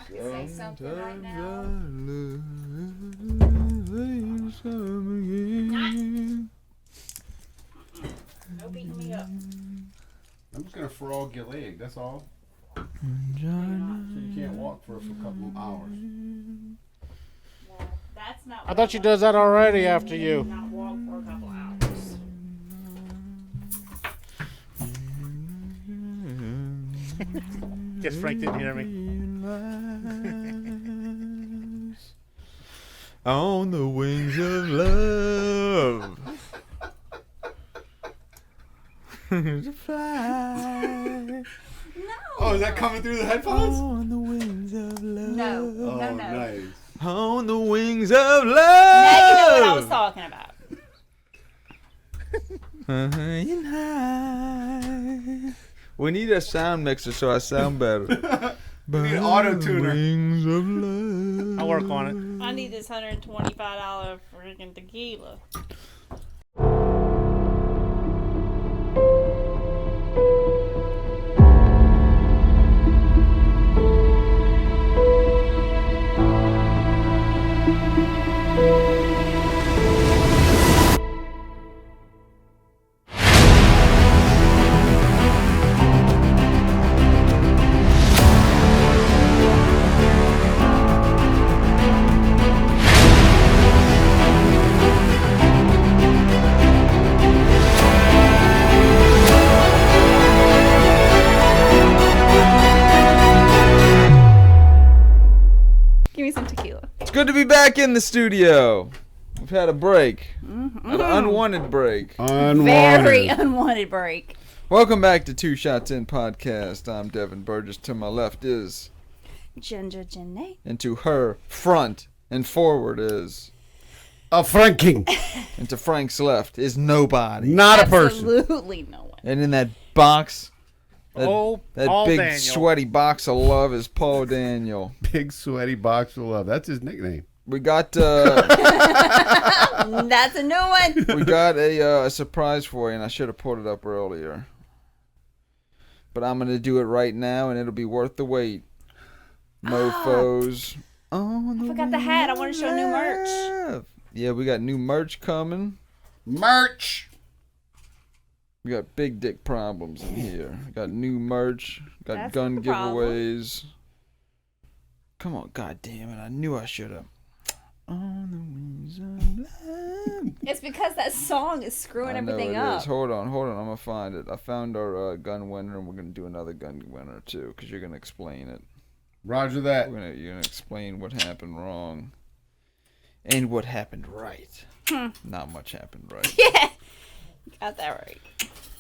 Say something right now. No beating me up. I'm just gonna frog your leg. That's all. So So you can't walk for a couple of hours. well, that's not. I thought she does that already after you. Not walk for a couple hours. Guess Frank didn't hear me. On the wings of love. To fly. Oh, is that coming through the headphones? On the wings of love. No, Oh, no. nice. On the wings of love. Now you know what I was talking about. Flying high. We need a sound mixer so I sound better. We need an auto-tuner. Wings of love. I'll work on it. I need this $125 freaking tequila. Give me some tequila. It's good to be back in the studio. We've had a break. An unwanted break. Very unwanted break. Welcome back to Two Shots In Podcast. I'm Devin Burgess. To my left is, Ginger Janae. and to her front and forward is, Franking. and to Frank's left is nobody. Not a person. Absolutely no one. And in that box, that Paul big Daniel. sweaty box of love is Paul Daniel. Big sweaty box of love. That's his nickname. We got That's a new one. we got a surprise for you, and I should have pulled it up earlier. But I'm gonna do it right now, and it'll be worth the wait. Mofos. I forgot the hat. I want to show new merch. Yeah, we got new merch coming. Merch. We got big dick problems in here. We got new merch. Got That's gun not the problem. giveaways. Come on, god damn it! I knew I should have. On the wings of love. It's because that song is screwing I know everything it up. is. Hold on. I'm gonna find it. I found our gun winner, and we're gonna do another gun winner too, because you're gonna explain it. Roger that. You're gonna explain what happened wrong, and what happened right. Not much happened right. Yeah. Got that right.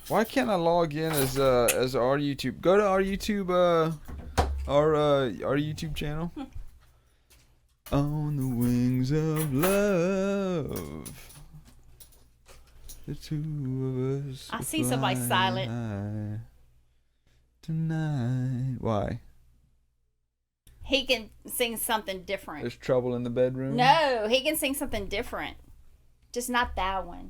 Why can't I log in as our YouTube? Go to our YouTube our YouTube channel. On the wings of love, the two of us. I will see somebody fly silent. high tonight. Why? He can sing something different. There's trouble in the bedroom. No, he can sing something different. Just not that one.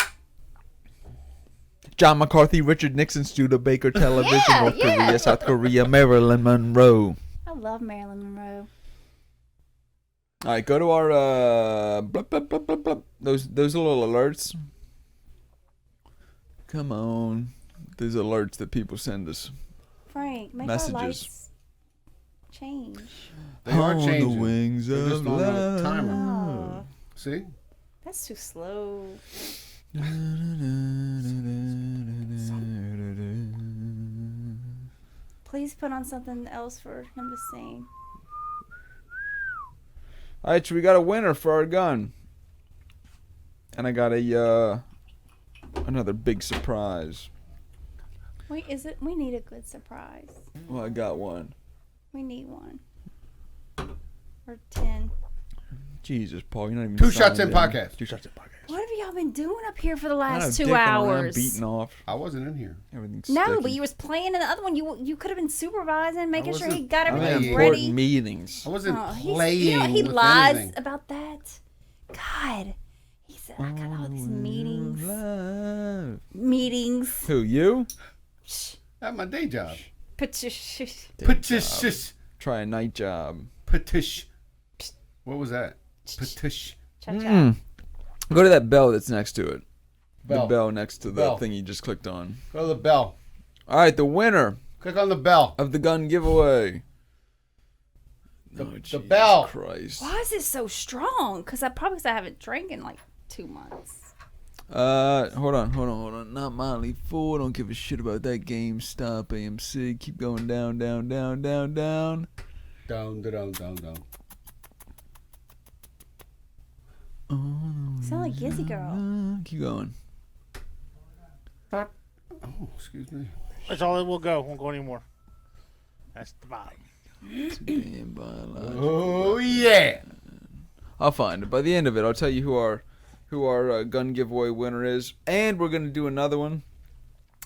John McCarthy, Richard Nixon, Studebaker Television, Yeah, North yeah. Korea, South Korea, Marilyn Monroe. I love Marilyn Monroe. All right, go to our blub, blub, blub, blub, blub. Those little alerts. Come on, these alerts that people send us. Frank, make Messages. our lights change. They are On the changing. wings They're of just on a love. timer. Oh, See? that's too slow. Please put on something else for him to sing. All right, so we got a winner for our gun, and I got a another big surprise. Wait, is it? We need a good surprise. Well, I got one. We need one. Or 10. Jesus, Paul, you're not even Two Shots signed In Podcast. Two Shots In Podcast. What have y'all been doing up here for the I last don't 2 know, dicking around, hours? beating off. I wasn't in here. Everything's No, sticky. but you was playing in the other one. You could have been supervising, making sure he wasn't- got I'm in everything important ready. meetings. I wasn't Oh, playing you know, he with lies anything. about that. God. He said, I got all these meetings. Love. Meetings. Who, you? At my day job. Put your Put your Try a night job. Petish. What was that? Petish. Cha-cha. Go to that bell that's next to it. Bell. The bell next to the Bell. thing you just clicked on. Go to the bell. All right, the winner Click on the bell. of the gun giveaway. The Jesus bell. Christ. Why is it so strong? Because I haven't drank in like 2 months. Hold on. Not Motley Fool. Don't give a shit about that. GameStop, AMC. Keep going down. Down, down, down. Sound like Gizzy Girl. Keep going. Oh, excuse me. That's all it will go. Won't go anymore. That's the bottom. Damn biological. Oh, yeah. I'll find it. By the end of it, I'll tell you who our gun giveaway winner is, and we're gonna do another one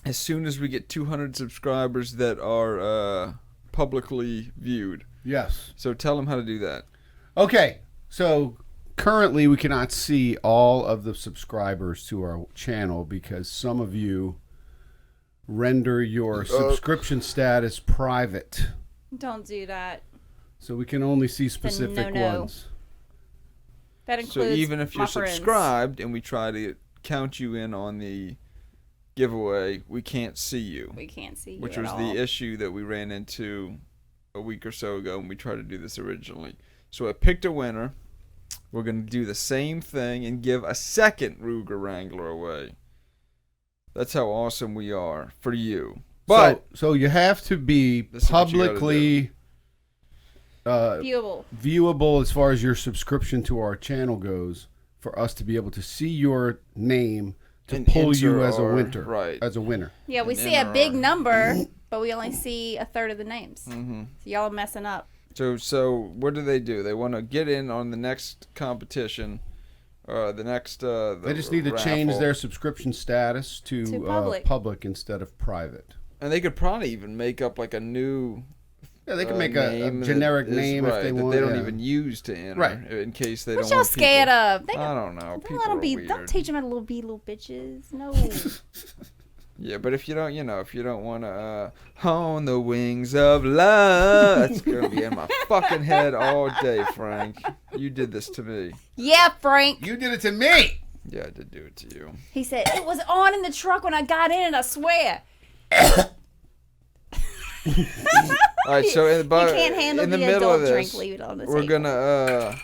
as soon as we get 200 subscribers that are publicly viewed. Yes. So tell them how to do that. Okay. So currently we cannot see all of the subscribers to our channel because some of you render your subscription status private. Don't do that. So we can only see specific no-no. ones. That includes So even if my you're friends. subscribed and we try to count you in on the giveaway, we can't see you. We can't see you Which at was all. the issue that we ran into a week or so ago when we tried to do this originally. So I picked a winner. We're going to do the same thing and give a second Ruger Wrangler away. That's how awesome we are for you. But so you have to be This is what you gotta publicly Viewable. viewable as far as your subscription to our channel goes for us to be able to see your name to And pull you enter as a our- winner. right. As a winner. Yeah, we And see a then big our- number, but we only see a third of the names. Mm-hmm. So y'all are messing up. So what do? They want to get in on the next competition, the next. They just need to change their subscription status to public. public instead of private. And they could probably even make up like a new. Yeah, they can make a name generic that is- name right, if they that want. they don't yeah. even use to enter, Right. in case they What don't y'all want scared people, of? They I don't know. don't People let them are be. weird. Don't teach them how to be little bitches. No. Yeah, but if you don't, if you don't want to hone the wings of love, that's gonna be in my fucking head all day, Frank. You did this to me. Yeah, Frank. You did it to me. Yeah, I did do it to you. He said it was on in the truck when I got in it. I swear. All right, so You can't handle in the the middle of adult drink. this, Leave it on the we're table. gonna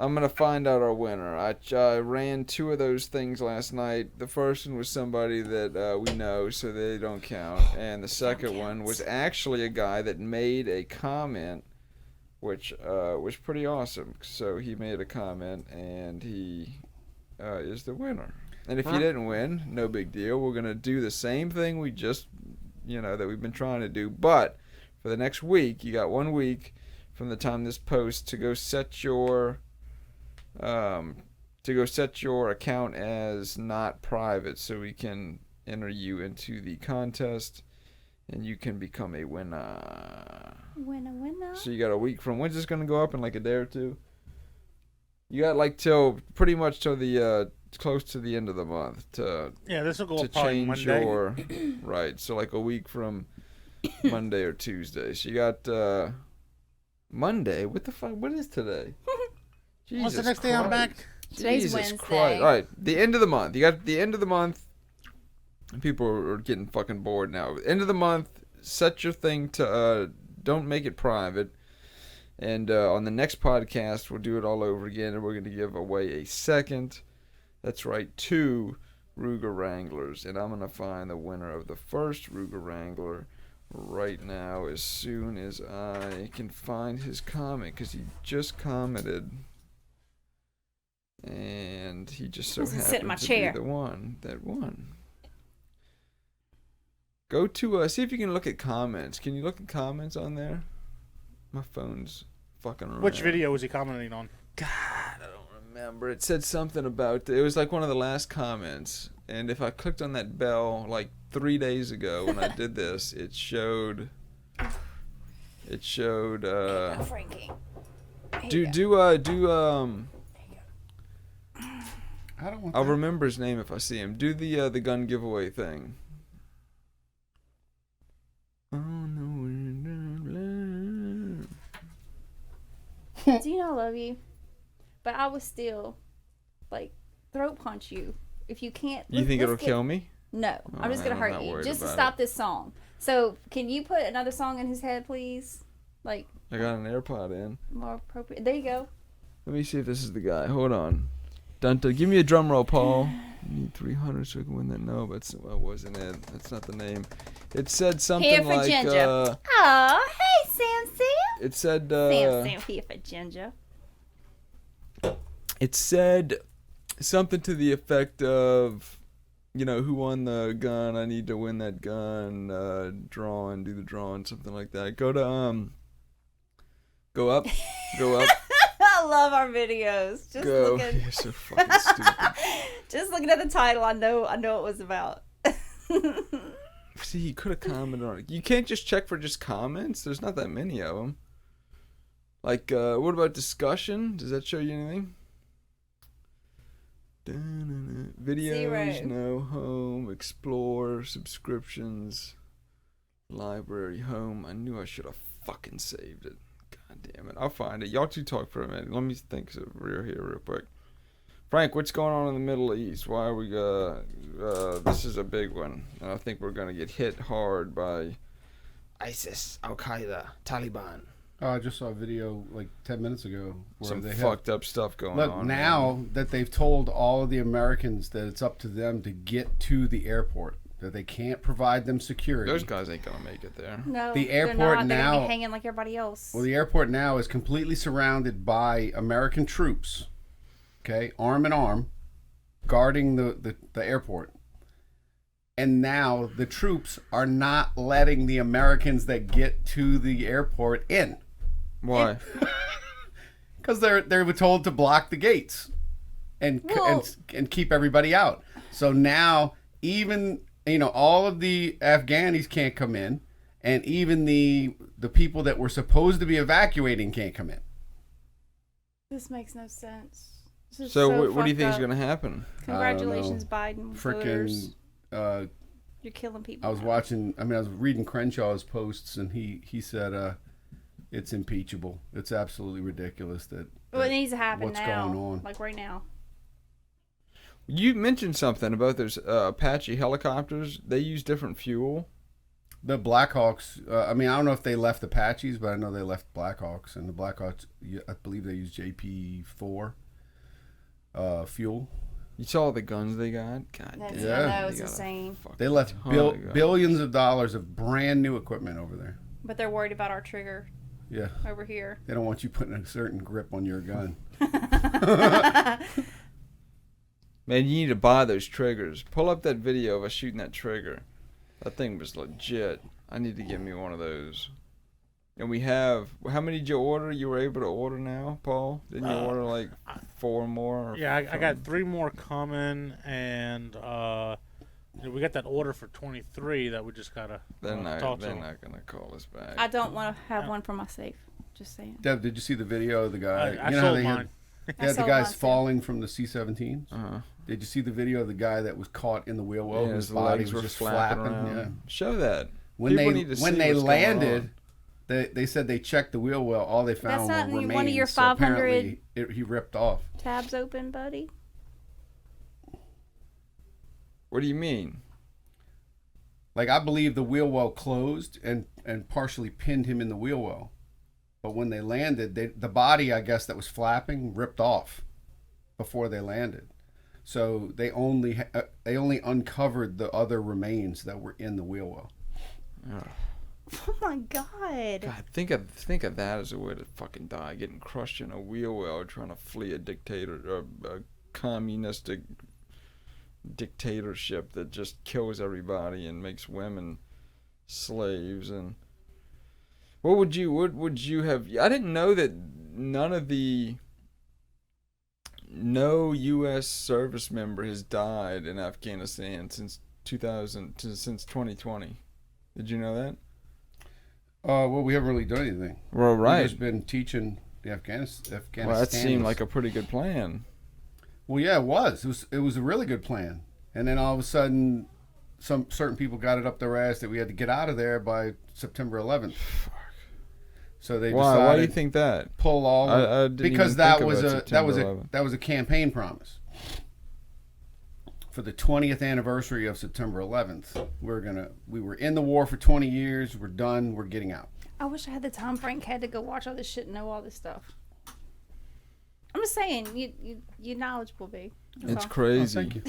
I'm gonna find out our winner. I ran 2 of those things last night. The first one was somebody that we know, so they don't count, and the second one was actually a guy that made a comment, which was pretty awesome. So he made a comment, and he is the winner. And if you didn't win, no big deal. We're gonna do the same thing we just that we've been trying to do, but for the next week, you got 1 week from the time this posts to go set your account as not private, so we can enter you into the contest, and you can become a winner. Winner. So you got a week from when's this gonna go up in like a day or two? You got like till pretty much till the close to the end of the month to Yeah, this will go to up probably change Monday. your right. So like a week from Monday or Tuesday. So you got Monday. What the fuck? What is today? Jesus What's the next day I'm Christ. back? Today's Jesus Wednesday. Christ. All right, the end of the month. You got the end of the month. People are getting fucking bored now. End of the month, set your thing to don't make it private. And on the next podcast, we'll do it all over again, and we're going to give away a second. That's right, 2 Ruger Wranglers. And I'm going to find the winner of the first Ruger Wrangler right now as soon as I can find his comment, because he just commented. And he just so Doesn't happened sit in my to chair. be the one that won. Go to see if you can look at comments. Can you look at comments on there? My phone's fucking around. Which video was he commenting on? God, I don't remember. It said something about it was like one of the last comments. And if I clicked on that bell like 3 days ago when I did this, it showed. Oh, Frankie. I don't want I'll that. remember his name if I see him. Do the gun giveaway thing. Oh no. Do you know I love you? But I would still, like, throat punch you if you can't. You think it'll kill me? No, I'm just gonna I'm hurt not you worried just to about stop this song. So, can you put another song in his head, please? Like, I got an AirPod in. more appropriate. There you go. Let me see if this is the guy. Hold on. Dun, dun. Give me a drum roll, Paul. You need 300 so I can win that. No, but that wasn't it. That's not the name. It said something Here for like. Ginger. Oh, hey, Sam. It said. Sam, here for Ginger. It said something to the effect of, who won the gun? I need to win that gun. Drawing, do the drawing, something like that. Go up. I love our videos. Just Go. looking. You're so fucking stupid. Just looking at the title, I know what it was about. See, he could have commented on it. You can't just check for just comments. There's not that many of them. Like, what about discussion? Does that show you anything? Videos, 0. no, home, explore, subscriptions, library, home. I knew I should have fucking saved it. God damn it. I'll find it. Y'all two talk for a minute. Let me think of real here real quick. Frank, what's going on in the Middle East? Why are we, this is a big one. And I think we're going to get hit hard by ISIS, Al-Qaeda, Taliban. Oh, I just saw a video like 10 minutes ago where Some they fucked up stuff going look, on. now that they've told all of the Americans that it's up to them to get to the airport, that they can't provide them security. Those guys ain't going to make it there. No, The they're airport not. They're now- gonna be hanging like everybody else. Well, the airport now is completely surrounded by American troops, okay, arm in arm, guarding the airport. And now the troops are not letting the Americans that get to the airport in. Why? Because they were told to block the gates and keep everybody out. So now even all of the Afghanis can't come in, and even the people that were supposed to be evacuating can't come in. This makes no sense. This is So what do you think is fucked going up. to happen? Congratulations, Biden. voters. Freaking! You're killing people. I was reading Crenshaw's posts, and he said it's impeachable. It's absolutely ridiculous that. Well, it needs to happen what's now. going on. Like right now. You mentioned something about those Apache helicopters. They use different fuel. The Blackhawks, I don't know if they left Apaches, but I know they left Blackhawks. And the Blackhawks, I believe they use JP4 fuel. You saw the guns they got? God That's, damn. Yeah. I know, it's They got a insane. fucking They left ton of guns. billions of dollars of brand new equipment over there. But they're worried about our trigger Yeah. over here. They don't want you putting a certain grip on your gun. Man, you need to buy those triggers. Pull up that video of us shooting that trigger. That thing was legit. I need to get me one of those. And we have, how many did you order? You were able to order now, Paul? Didn't you order like 4 more? Yeah, I got 3 more coming, and we got that order for 23 that we just gotta They're not talk to going them. to call us back. I don't want to have one for my safe. Just saying. Deb, did you see the video of the guy? I you know how sold they mine. had the sold guys mine, too. falling from the C-17s? Uh-huh. Did you see the video of the guy that was caught in the wheel well? Yeah, His his body legs was were just flapping flapping. around. Yeah. Show that. When People need to see they what's going landed, they said they checked the wheel well. All they found not were in remains. one of your so 500 apparently he ripped off. Tabs open, buddy. What do you mean? Like, I believe the wheel well closed and partially pinned him in the wheel well. But when they landed, the body, I guess, that was flapping ripped off before they landed. So they only uncovered the other remains that were in the wheel well. Oh my god. God, think of that as a way to fucking die, getting crushed in a wheel well, trying to flee a dictator, a communistic dictatorship that just kills everybody and makes women slaves. And what would you have? I didn't know that no U.S. service member has died in Afghanistan since 2020. Did you know that? Well, we haven't really done anything. Well, right. We've just been teaching the Afghanistan. Well, that seemed like a pretty good plan. Well, yeah, it was. It was a really good plan. And then all of a sudden, some certain people got it up their ass that we had to get out of there by September 11th. So they Why? decided Why do you think that? pull all I didn't because even that think was about a September 11th. that was a campaign promise. For the 20th anniversary of September 11th, we were in the war for 20 years. We're done. We're getting out. I wish I had the time Frank had to go watch all this shit and know all this stuff. I'm just saying, you knowledgeable, B. That's It's all. crazy. Oh, thank you.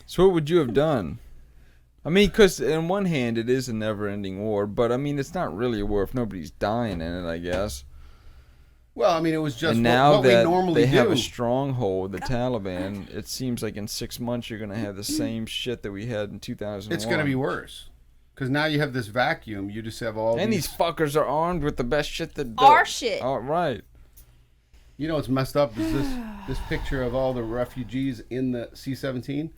So what would you have done? I mean, because on one hand, it is a never-ending war, but I mean, it's not really a war if nobody's dying in it, I guess. Well, I mean, it was just And now what we that normally they have do. a stronghold, the Taliban, it seems like in 6 months you're going to have the same shit that we had in 2001. It's going to be worse. Because now you have this vacuum. You just have all And these... these fuckers are armed with the best shit that... Our shit. Oh, right. You know what's messed up is this picture of all the refugees in the C-17,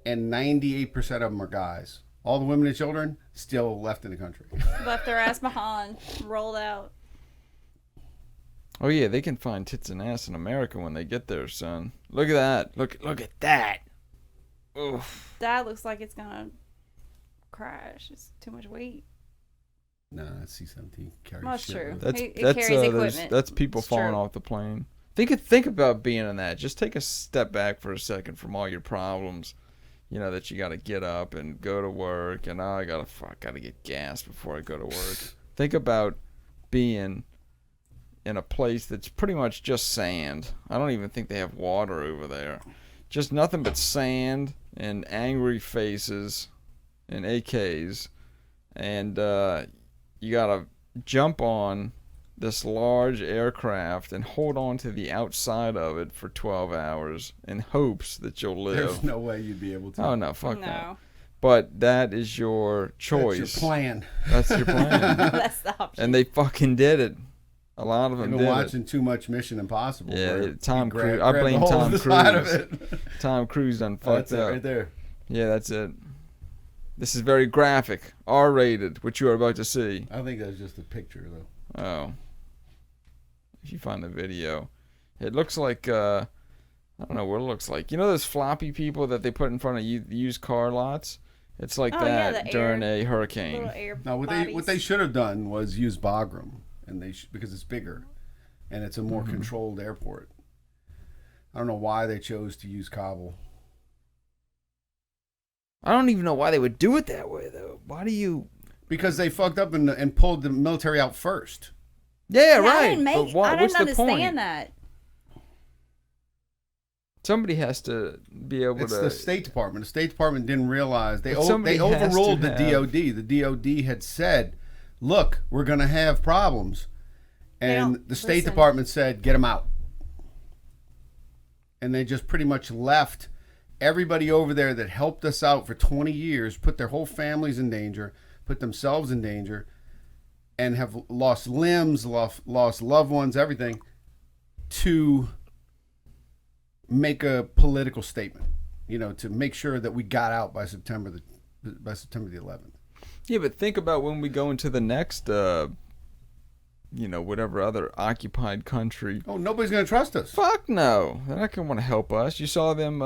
and 98% of them are guys. All the women and children still left in the country. Left their ass behind, rolled out. Oh, yeah, they can find tits and ass in America when they get there, son. Look at that. Look at that. Oof. That looks like it's gonna crash. It's too much weight. No, that's C-17. Carries Well, that's shit true. with it. That's It that's carries equipment. that's people It's falling true. off the plane. Think about being in that. Just take a step back for a second from all your problems. You know that you got to get up and go to work, and I gotta get gas before I go to work. Think about being in a place that's pretty much just sand. I don't even think they have water over there. Just nothing but sand and angry faces and AKs, and you gotta jump on this large aircraft and hold on to the outside of it for 12 hours in hopes that you'll live. There's no way you'd be able to. Oh no, fuck no. No, But that is your choice. That's your plan. That's your plan. that's the option. And they fucking did it. A lot of I've them been did watching too much Mission Impossible. Yeah, where Tom you Cruise- I grab blame the whole Tom of the side of Cruise. it. it. Tom Cruise done Oh, fucked that's it up. right there. Yeah, that's it. This is very graphic, R-rated, which you are about to see. I think that's just a picture, though. Oh. If you find the video. It looks like, I don't know what it looks like. You know those floppy people that they put in front of used car lots? It's like Oh, yeah, that the during air- a hurricane. Little air Now, what bodies. they should have done was use Bagram, and because it's bigger, and it's a more controlled airport. I don't know why they chose to use Kabul. I don't even know why they would do it that way, though. Why do you... Because they fucked up and pulled the military out first. Yeah, Yeah, right. I didn't, But make, why, I what's didn't the point? understand that. Somebody has to be able It's to... the State Department. The State Department didn't realize they But somebody they has overruled to the have- DOD. The DOD had said, "Look, we're going to have problems," and don't the State listen. Department said, "Get them out." And they just pretty much left everybody over there that helped us out for 20 years, put their whole families in danger, put themselves in danger, and have lost limbs, lost loved ones, everything, to make a political statement, to make sure that we got out by September the 11th. Yeah, but think about when we go into the next, whatever other occupied country. Oh, nobody's going to trust us. Fuck no. They're not going to want to help us. You saw them,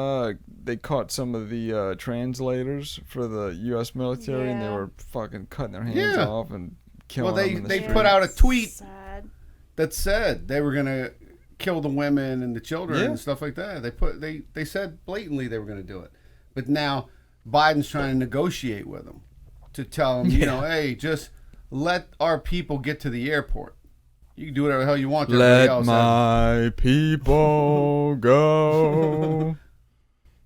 they caught some of the translators for the U.S. military, and they Yeah. were fucking cutting their hands Yeah. off and killing Well, them in the they streets. put out a tweet Sad. that said they were going to kill the women and the children Yeah. and stuff like that. They said blatantly they were going to do it. But now Biden's trying to negotiate with them to tell them, hey, just let our people get to the airport. You can do whatever the hell you want. To everybody Let else. my people go.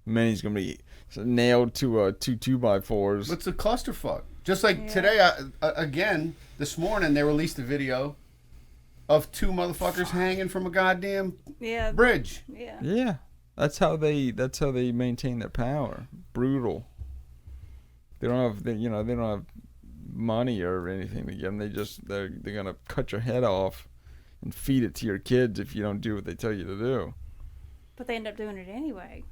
Man, he's going to be nailed to 2 2x4s. It's a clusterfuck. Just like today, again, this morning, they released a video of 2 motherfuckers hanging from a goddamn Yeah. bridge. Yeah. Yeah, that's how they maintain their power. Brutal. They don't have they don't have money or anything to give them. They're gonna cut your head off and feed it to your kids if you don't do what they tell you to do. But they end up doing it anyway.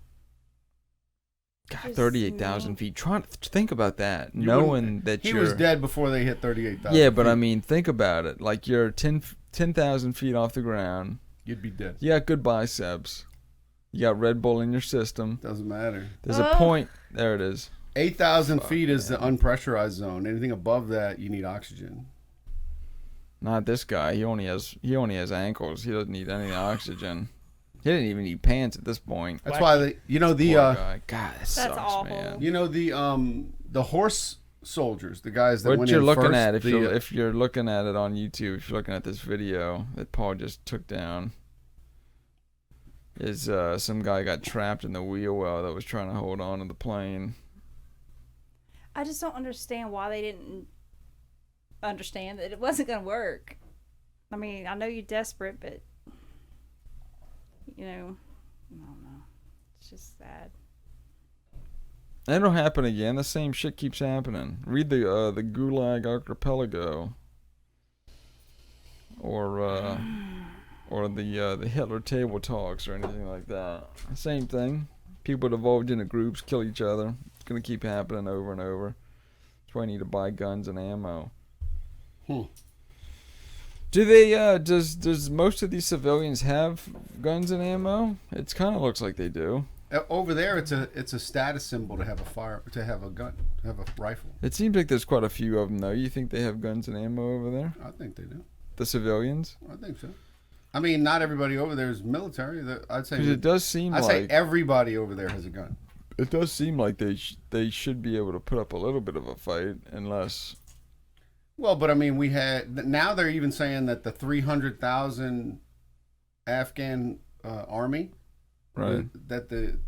God, Just 38,000 mean. feet. Trying to think about that, You knowing that He you're was dead before they hit 38,000. Yeah, but feet. I mean, think about it. Like you're 10,000 feet off the ground. You'd be dead. You got good biceps. You got Red Bull in your system. Doesn't matter. There's a point. There it is. 8,000 feet is the unpressurized zone. Anything above that, you need oxygen. Not this guy. He only has ankles. He doesn't need any oxygen. He didn't even need pants at this point. That's why the Poor guy. God, that sucks, awful. man. the horse soldiers, the guys that What went you're in looking first, at, the, if you're looking at it on YouTube, if you're looking at this video that Paul just took down, is some guy got trapped in the wheel well that was trying to hold on to the plane. I just don't understand why they didn't understand that it wasn't going to work. I mean, I know you're desperate, but I don't know. It's just sad. It'll happen again. The same shit keeps happening. Read the Gulag Archipelago, or the Hitler Table Talks or anything like that. Same thing. People divulge into groups, kill each other. It's gonna keep happening over and over. That's why I need to buy guns and ammo. Do they? Does most of these civilians have guns and ammo? It kind of looks like they do. over there, it's a status symbol to have a gun, to have a rifle. It seems like there's quite a few of them, though. You think they have guns and ammo over there? I think they do. The civilians? I think so. I mean, not everybody over there is military. I'd say. Because it does seem I'd say like everybody over there has a gun. it does seem like they should be able to put up a little bit of a fight, unless. Well, but I mean, now they're even saying that the 300,000 Afghan army, Right. that the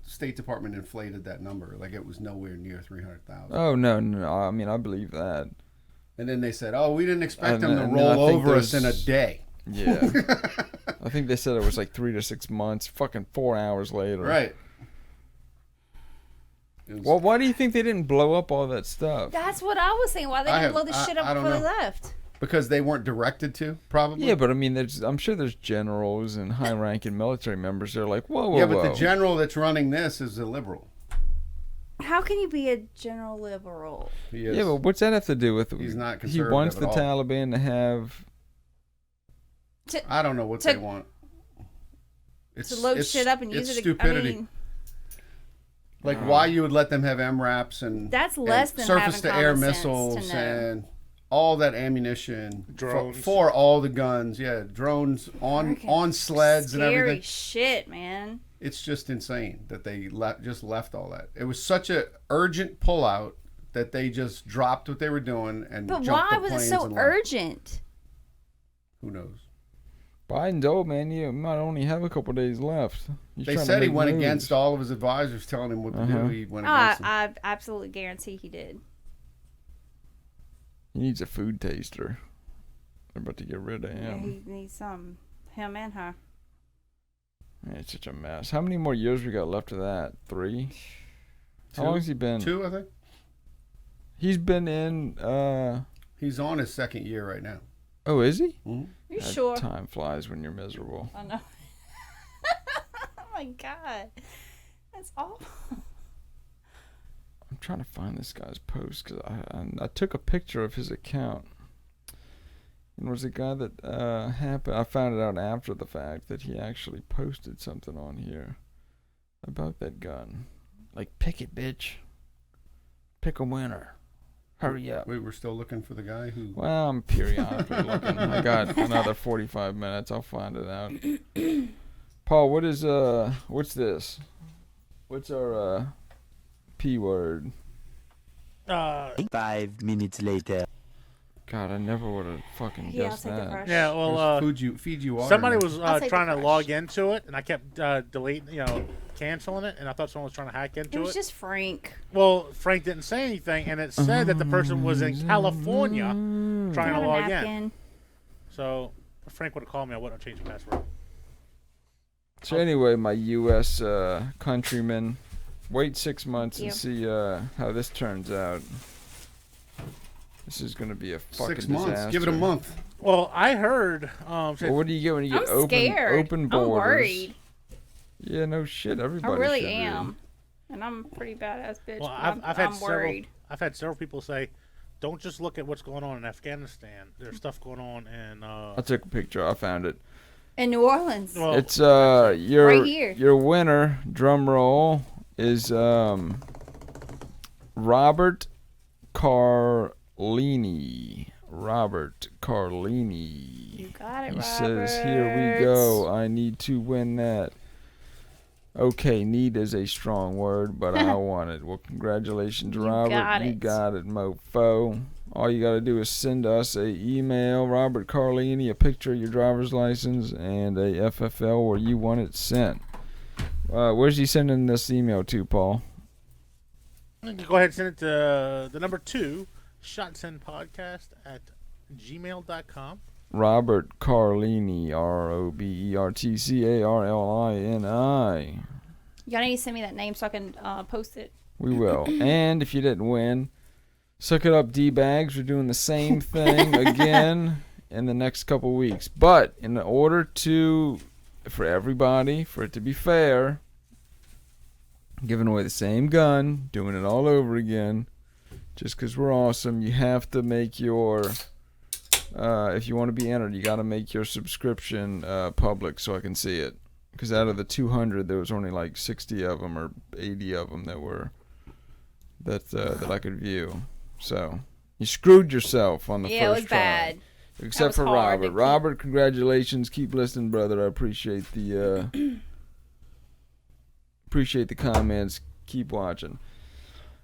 State Department inflated that number, like it was nowhere near 300,000. Oh no! I mean, I believe that. And then they said, "Oh, we didn't expect them to and then I roll think over us in a there's- day." Yeah. I think they said it was like 3 to 6 months. Fucking 4 hours later. Right. It was- Well, why do you think they didn't blow up all that stuff? That's what I was saying. Why they didn't blow the shit I up don't before they know. left? Because they weren't directed to, probably. Yeah, but I mean, I'm sure there's generals and high-ranking military members that are like, whoa, whoa, Yeah, but whoa. the general that's running this is a liberal. How can you be a general liberal? He is. Yeah, but what's that have to do with? He's not He conservative wants at the all. Taliban to have. I don't know what to- they want. To load shit up and use it's it. stupidity. I mean, Like why you would let them have MRAPs and That's less and than surface-to-air having common sense to missiles know. and all that ammunition Drones. for all the guns. Yeah, drones Freaking on sleds and scary everything. shit, man. It's just insane that they just left all that. It was such a urgent pullout that they just dropped what they were doing and But jumped why the was it planes so and left. urgent? Who knows? Biden's old, man. You might only have a couple days left. He's They trying to said he make went moves. against all of his advisors telling him what to do. He went against them. I absolutely guarantee he did. He needs a food taster. They're about to get rid of Yeah, him. he needs some. Him and her. Man, it's such a mess. How many more years we got left of that? 3? How long has he been? 2, I think. He's been in. He's on his second year right now. Oh, is he? Mm-hmm. You That sure? Time flies when you're miserable. I know. Oh my god. That's awful. I'm trying to find this guy's post because I took a picture of his account. And it was a guy that happened. I found it out after the fact that he actually posted something on here about that gun. Like, pick it, bitch. Pick a winner. Hurry up. We were still looking for the guy who. Well, I'm periodically looking. I got another 45 minutes. I'll find it out. Paul, what's this? What's our P word? 5 minutes later. God, I never would have fucking Yeah, I'll guessed take the that. brush. Yeah, well, feed you water. somebody man. was I'll take the trying to brush. log into it, and I kept deleting, canceling it, and I thought someone was trying to hack It into was it. just Frank. Well, Frank didn't say anything, and it said that the person was in California trying Grab to a log in. napkin. So if Frank would have called me, I wouldn't have changed the password. So anyway, my U.S. Countrymen, wait 6 months and Yep. see how this turns out. This is going to be a fucking 6 months. disaster. Give it a month. Well, I heard. Well, what do you get when you get I'm scared. open borders? I'm worried. Yeah, no shit. I Everybody really should be. am. And I'm a pretty badass bitch. Well, but I've had I'm several. worried. I've had several people say, "Don't just look at what's going on in Afghanistan. There's stuff going on in." I took a picture. I found it. In New Orleans. Well, It's your Right here. your winner. Drum roll is Robert Carlini. Robert Carlini. You got it, He Robert. says, "Here we go. I need to win that." Okay, need is a strong word, but I want it. Well, congratulations, You Robert. got You it. got it, mofo. All you got to do is send us a email, Robert Carlini, a picture of your driver's license, and a FFL where you want it sent. Where's he sending this email to, Paul? You can go ahead and send it to the number 2, shotsendpodcast at gmail.com. Robert Carlini, RobertCarlini. Y'all need to send me that name so I can post it. We will. And if you didn't win, suck it up, D-bags. We're doing the same thing again in the next couple weeks. But in order to, for everybody, for it to be fair, giving away the same gun, doing it all over again, just because we're awesome, you have to make your... if you want to be entered, you got to make your subscription public so I can see it. Because out of the 200, there was only like 60 of them or 80 of them that were that I could view. So you screwed yourself on the Yeah, it first was try. bad. Except was for hard Robert. to keep. Robert, congratulations. Keep listening, brother. I appreciate the comments. Keep watching.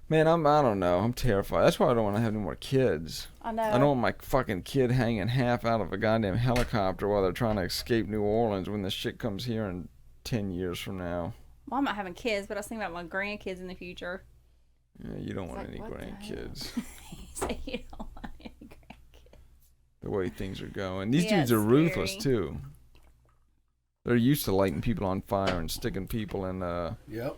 Man, I don't know. I'm terrified. That's why I don't want to have any more kids. I know. I don't want my fucking kid hanging half out of a goddamn helicopter while they're trying to escape New Orleans when this shit comes here in 10 years from now. Well, I'm not having kids, but I was thinking about my grandkids in the future. Yeah, you don't It's want like, any what the hell? grandkids. So you don't want any grandkids. The way things are going. These Yeah, dudes are it's ruthless, scary. too. They're used to lighting people on fire and sticking people in... Yep.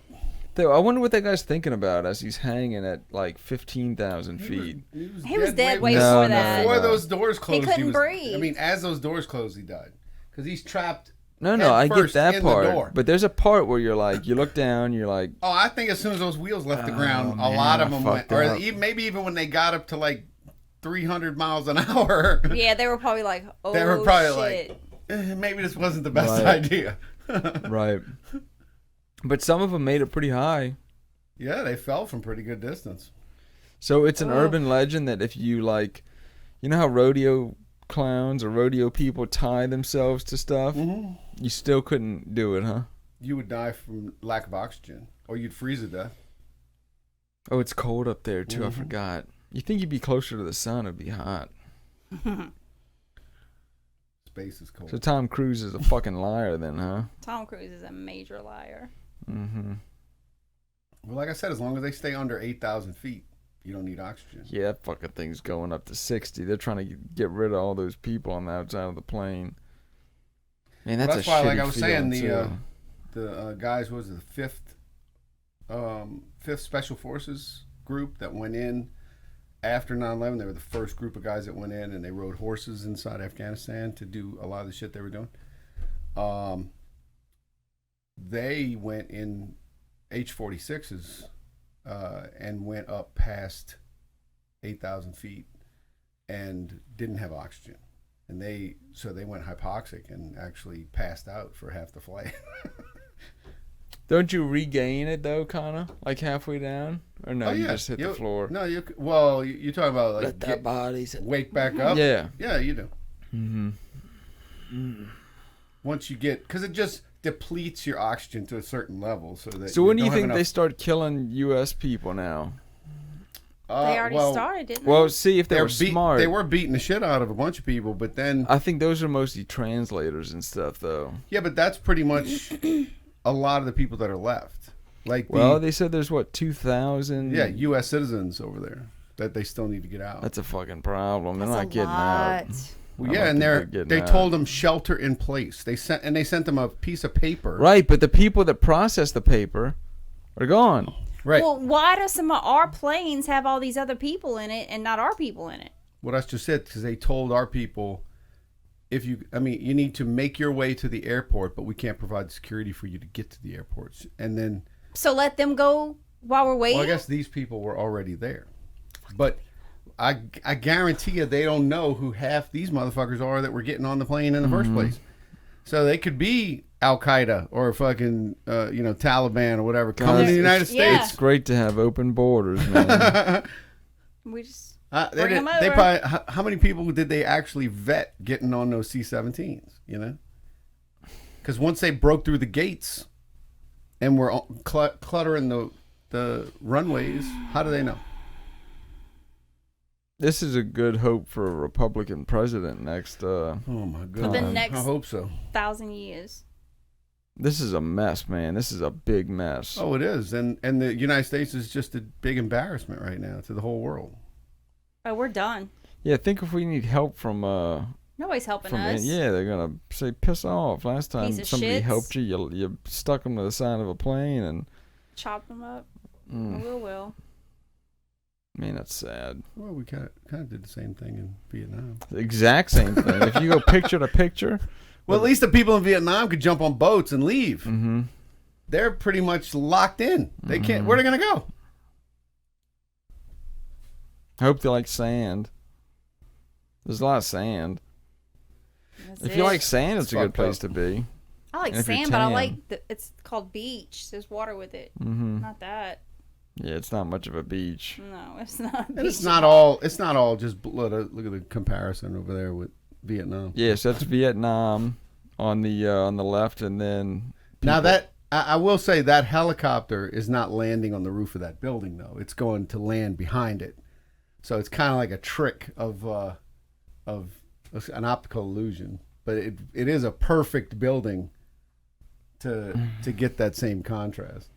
I wonder what that guy's thinking about as he's hanging at like 15,000 feet. He was dead way No, before no, that. Before no. those doors closed, couldn't was, breathe. I mean, as those doors closed, he died because he's trapped. No, head I get first that in the part. door. But there's a part where you're like, you look down, you're like, Oh, I think as soon as those wheels left the ground, man, a lot of I them went, fucked or up. maybe even when they got up to like 300 miles an hour, Yeah, they were probably like, oh, they were probably shit. like, maybe this wasn't the best Right. idea. right. But some of them made it pretty high. Yeah, they fell from pretty good distance. So it's an Oh. urban legend that if you like, you know how rodeo clowns or rodeo people tie themselves to stuff? Mm-hmm. You still couldn't do it, huh? You would die from lack of oxygen, or you'd freeze to death. Oh, it's cold up there too. I Mhm. forgot. You think you'd be closer to the sun? It'd be hot. Space is cold. So Tom Cruise is a fucking liar, then, huh? Tom Cruise is a major liar. Mm-hmm. Well, like I said, as long as they stay under 8,000 feet, you don't need oxygen. Yeah, that fucking thing's going up to 60. They're trying to get rid of all those people on the outside of the plane. Man, that's, That's a why, shitty like I was saying, feeling, too. the guys, what was it, the fifth Special Forces group that went in after 9/11. They were the first group of guys that went in, and they rode horses inside Afghanistan to do a lot of the shit they were doing. They went in H-46s and went up past 8,000 feet and didn't have oxygen. And they went hypoxic and actually passed out for half the flight. Don't you regain it, though, Connor? Like halfway down? Or no, you just hit the floor? No, you're talking about like wake back up. Yeah. Yeah, you do. Mm-hmm. Once you get, because it just depletes your oxygen to a certain level, so that. So when do you don't have think they enough- start killing U.S. people now? They already started, didn't they? Well, see if they were They smart. were beating the shit out of a bunch of people, but then I think those are mostly translators and stuff, though. yeah, but that's pretty much a lot of the people that are left. Like Well, they said there's, 2,000? yeah, U.S. citizens over there that they still need to get out. That's a fucking problem. They're That's not a getting lot. out. Well, I yeah, don't and think they're getting they out. told them shelter in place. They sent them a piece of paper. Right, but the people that process the paper are gone. Right. Well, why do some of our planes have all these other people in it and not our people in it? Well, that's just it, because they told our people, you need to make your way to the airport, but we can't provide security for you to get to the airports. And then, So let them go while we're waiting? well, I guess these people were already there. But I guarantee you they don't know who half these motherfuckers are that were getting on the plane in the first place. So they could be Al-Qaeda or fucking, Taliban or whatever coming to the United Yeah. States. It's great to have open borders, man. We just... They Bring 'em didn't- they over. probably, how many people did they actually vet getting on those C-17s? You know, because once they broke through the gates and were cluttering the runways, how do they know? This is a good hope for a Republican president next. Oh my For god! the Time. next I hope so. 1,000 years. This is a mess, man. This is a big mess. Oh, it is, and the United States is just a big embarrassment right now to the whole world. Oh, we're done. Yeah, think if we need help from Nobody's helping us. yeah, they're gonna say piss off. Last time Piece of somebody shits. helped you, you stuck them to the side of a plane, and Chop them up. mm, We will. man, that's sad. Well, we kind of did the same thing in Vietnam. The exact same thing. If you go picture to picture, Well, at least the people in Vietnam could jump on boats and leave. mm-hmm. They're pretty much locked in. They can't. Mhm. Where are they going to go? I hope they like sand. There's a lot of sand. That's If it. you like sand, it's a good fucked place up. to be. I like and if you're sand, but I tan. like it's called beach. There's water with it. Mm-hmm. Not that. Yeah, it's not much of a beach. No, it's not. And it's beach. not all. It's not all just blood. Look at the comparison over there with Vietnam. Yes, that's Vietnam on the left, and then Now people- that I will say that helicopter is not landing on the roof of that building though. It's going to land behind it. So it's kind of like a trick of an optical illusion. But it is a perfect building to get that same contrast.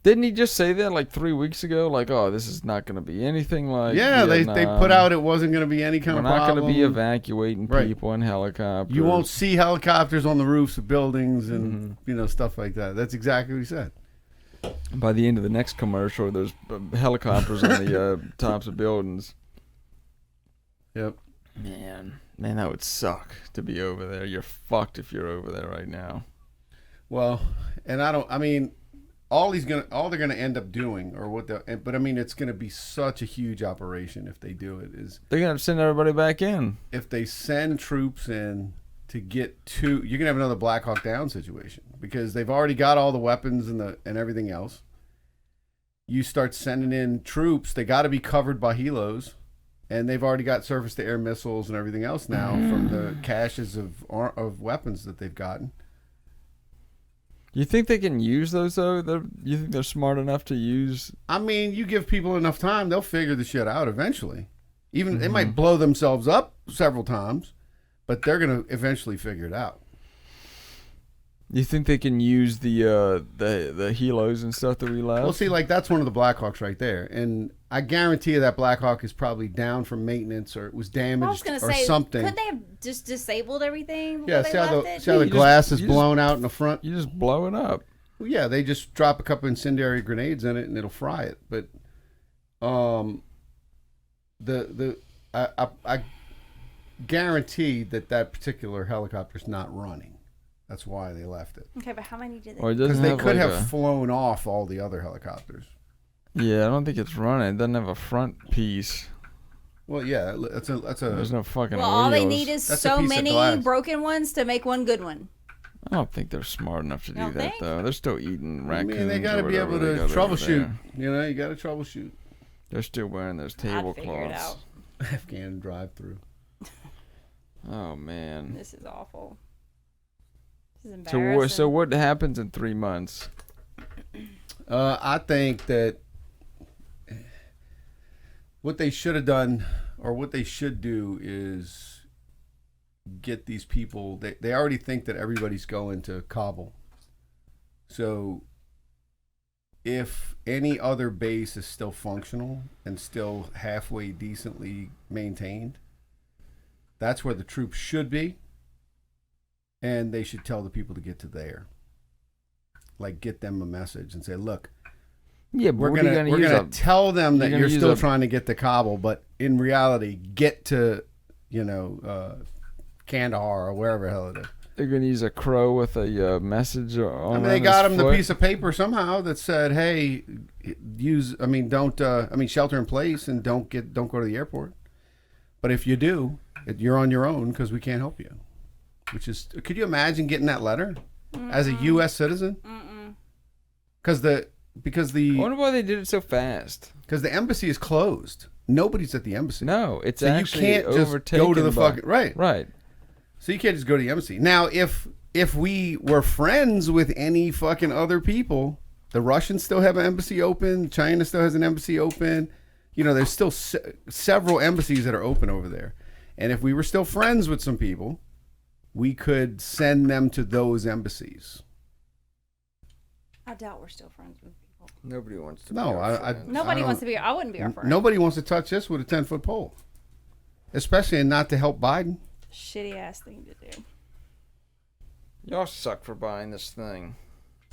Didn't he just say that like 3 weeks ago? Like, oh, this is not going to be anything like. Yeah, they Vietnam. put out it wasn't going to be any kind We're of not problem. going to be evacuating Right. people in helicopters. You won't see helicopters on the roofs of buildings and Mm-hmm. stuff like that. That's exactly what he said. By the end of the next commercial, there's helicopters on the tops of buildings. Yep. Man, that would suck to be over there. You're fucked if you're over there right now. Well, and I mean, all they're gonna end up doing, but I mean, it's gonna be such a huge operation if they do it. Is They're going to send everybody back in. if they send troops in to get to, you're gonna have another Black Hawk Down situation because they've already got all the weapons and everything else. You start sending in troops, they got to be covered by helos, and they've already got surface-to-air missiles and everything else now from the caches of weapons that they've gotten. You think they can use those though? You think they're smart enough to use? I mean, you give people enough time, they'll figure the shit out eventually. Even they might blow themselves up several times, but they're gonna eventually figure it out. You think they can use the helos and stuff that we left? Well, see, like that's one of the Blackhawks right there, and I guarantee you that Blackhawk is probably down from maintenance or it was I was damaged gonna or say, something. couldn't they have just disabled everything before Yeah, they see how left the it? see how the You just- glass is you just- blown out in the front. You just blow it up. Well, yeah, they just drop a couple incendiary grenades in it and it'll fry it. But, I guarantee that particular helicopter's not running. That's why they left it. Okay, but how many did they? Or it Because doesn't they have could like have flown off all the other helicopters. Yeah, I don't think it's running. It doesn't have a front piece. Well, yeah, that's a There's no fucking Well, all they wheels. need is That's a so piece of many glass. broken ones to make one good one. I don't think they're smart enough to do don't that think? though. They're still eating I raccoons. mean, they got to or be able whatever to they got over troubleshoot. there. You got to troubleshoot. They're still wearing those I'd figure it tablecloths. out. Afghan drive-through. Oh man. This is awful. This is So embarrassing. what happens in 3 months? I think that what they should have done, or what they should do, is get these people. They already think that everybody's going to Kabul. So if any other base is still functional and still halfway decently maintained, that's where the troops should be. And they should tell the people to get to there. Like, get them a message and say, look, Yeah, but we're what are you gonna gonna use? tell them that you're you're gonna still use a- trying to get to Kabul, but in reality, get to Kandahar or wherever the hell it is. They're gonna use a crow with a message on. I mean, they got him the piece of paper somehow that said, "Hey, shelter in place and don't go to the airport. But if you do, you're on your own because we can't help you." Which is, could you imagine getting that letter as a U.S. citizen? Because I wonder why they did it so fast. because the embassy is closed. Nobody's at the embassy. No, it's So you actually can't just overtaken go to the by- fucking right. Right. So you can't just go to the embassy. Now, if we were friends with any fucking other people, the Russians still have an embassy open. China still has an embassy open. You know, there's still several embassies that are open over there. And if we were still friends with some people, we could send them to those embassies. I doubt we're still friends with people. Nobody wants to. No, be our friend. Nobody don't- wants to be. I wouldn't be our friend. Nobody wants to touch this with a 10-foot pole, especially not to help Biden. Shitty ass thing to do. Y'all suck for buying this thing.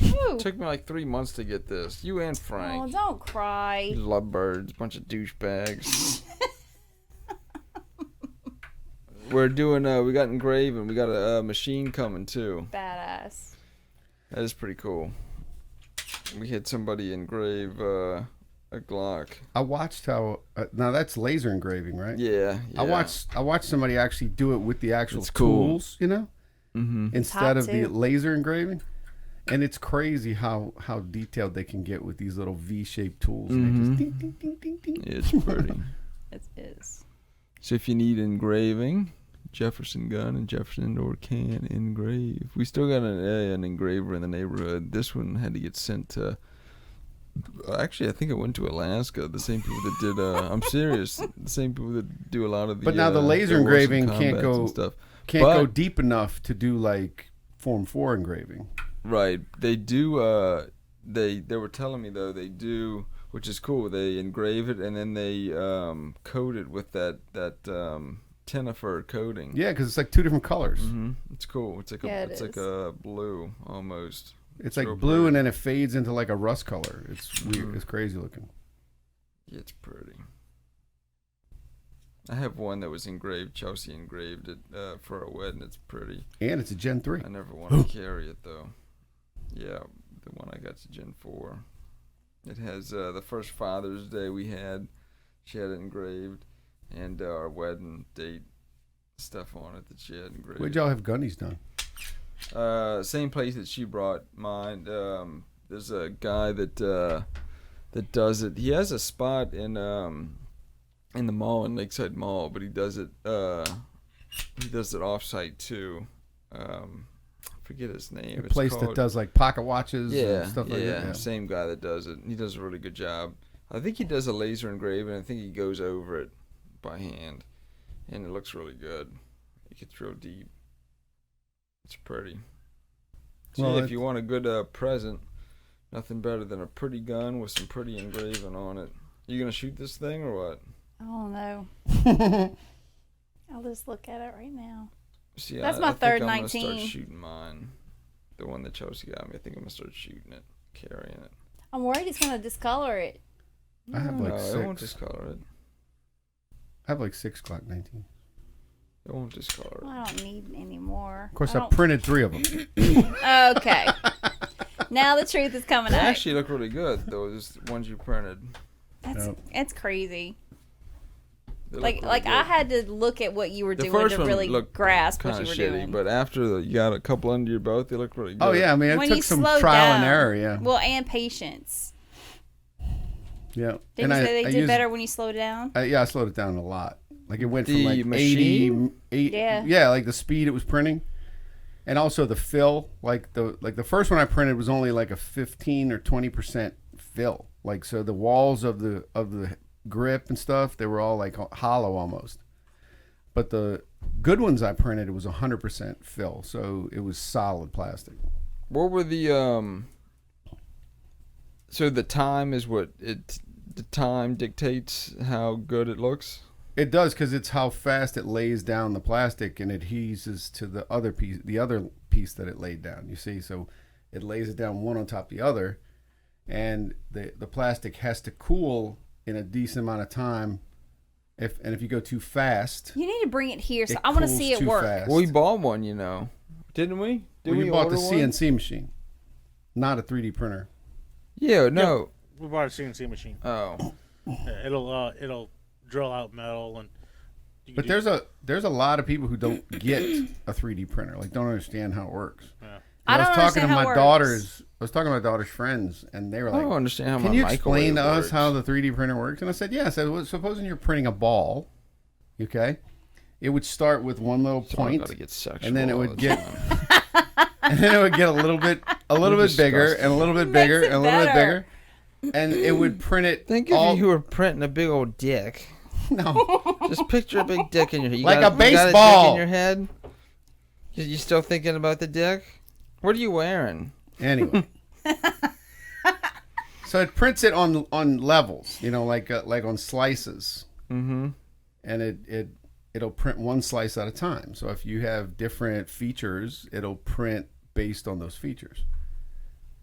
Ooh. It took me like 3 months to get this. You and Oh, Frank. don't cry. You lovebirds, bunch of douchebags. We're doing. We got engraving. We got a machine coming too. Badass. That is pretty cool. We had somebody engrave a Glock. I watched how. Now that's laser engraving, right? Yeah. I watched somebody actually do it with the actual It's cool. tools, you know, Mm-hmm. instead hot, of the too. laser engraving. And it's crazy how detailed they can get with these little V-shaped tools. And they just ding, ding, ding, ding, ding. It's pretty. It is. So if you need engraving, Jefferson Gun and Jefferson Indoor can engrave. We still got an engraver in the neighborhood. This one had to get sent to. Actually, I think it went to Alaska. The same people that did. I'm serious. The same people that do a lot of the. But now the laser Air Force and engraving can't combats go- and stuff. Can't go But- deep enough to do like Form 4 engraving. Right. They do. They were telling me though they do, which is cool. They engrave it and then they coat it with that Tenifer coating. Yeah, because it's like two different colors. Mm-hmm. It's cool. It's like Yeah, it it's like is. a blue almost. It's like real blue, pretty. and then it fades into like a rust color. It's weird. Mhm. It's crazy looking. Yeah, it's pretty. I have one that was engraved. Chelsea engraved it for a wedding. It's pretty. And it's a Gen 3. I never want to carry it though. Yeah, the one I got to Gen 4. It has the first Father's Day we had. She had it engraved, and our wedding date stuff on it that she had engraved. Where'd y'all have gunnies done? Same place that she brought mine. There's a guy that does it. He has a spot in the mall, in Lakeside Mall, but he does it off-site too. I forget his name. A It's place that called- does like pocket watches yeah, and stuff like yeah, that. Yeah. same guy that does it. He does a really good job. I think he does a laser engraving. I think he goes over it by hand, and it looks really good. It gets real deep. It's pretty. So Well, yeah, it- if you want a good present, nothing better than a pretty gun with some pretty engraving on it. You gonna shoot this thing or what? I don't know. I'll just look at it right now. See, That's I my think third I'm gonna 19. start shooting mine. The one that Chelsea got me. I think I'm gonna start shooting it, carrying it. I'm worried it's gonna discolor it. I have like No, it won't six. discolor it. I have like 6 Glock 19. It won't discolor Well, it. I don't need any more. Of course, I I don't- printed 3 of them. Okay. Now the truth is coming They out. actually look really good, those ones you printed. That's Yep. it's crazy. They look Like really like I good. had to look at what you were The doing first to one really looked grasp what kind you of were shitty, doing. but after you got a couple under your belt, they look really good. Oh yeah, I mean it when you took some slow trial down, and error. Yeah, Well, and patience. yeah. Didn't you say they did used- better when you slowed down? Yeah, I slowed it down a lot. Like it went from The like 80, machine? Yeah. like the speed it was printing, and also the fill. Like the first one I printed was only like a 15 or 20% fill. Like so the walls of the grip and stuff, they were all like hollow almost. But the good ones I printed, it was 100% fill, so it was solid plastic. What were the So the time is what it. The time dictates how good it looks. It does because it's how fast it lays down the plastic and adheses to the other piece that it laid down. You see, so it lays it down one on top of the other, and the plastic has to cool in a decent amount of time. If you go too fast, You need to bring it here so it I want to cools see it too work. fast. Well, we bought one, didn't we? Did We bought the order one? CNC machine, not a 3D printer. Yeah, no. We bought a CNC machine. Oh, Yeah, it'll drill out metal and. you can But do- there's a lot of people who don't get a 3D printer, like don't understand how it works. Yeah. I don't was talking to understand how it my works. daughter's. I was talking to my daughter's friends, and they were I like, don't understand how "Can my you microwave explain to us works. how the 3D printer works?" And I said, "Yes." I said, well, supposing you're printing a ball, okay, it would start with one little So I point, gotta get sexual and then it all would the get, time. and then it would get a little bit bigger, disgusting. and a little bit Makes bigger, it and a little bit better. bigger, and it would print it. Think all, if you were printing a big old dick. no, Just picture a big dick in your head. You Like got a You got a dick baseball. in your head? You still thinking about the dick? What are you wearing? anyway. So it prints it on levels, like on slices. Mm-hmm. And it'll print one slice at a time. So if you have different features, it'll print based on those features.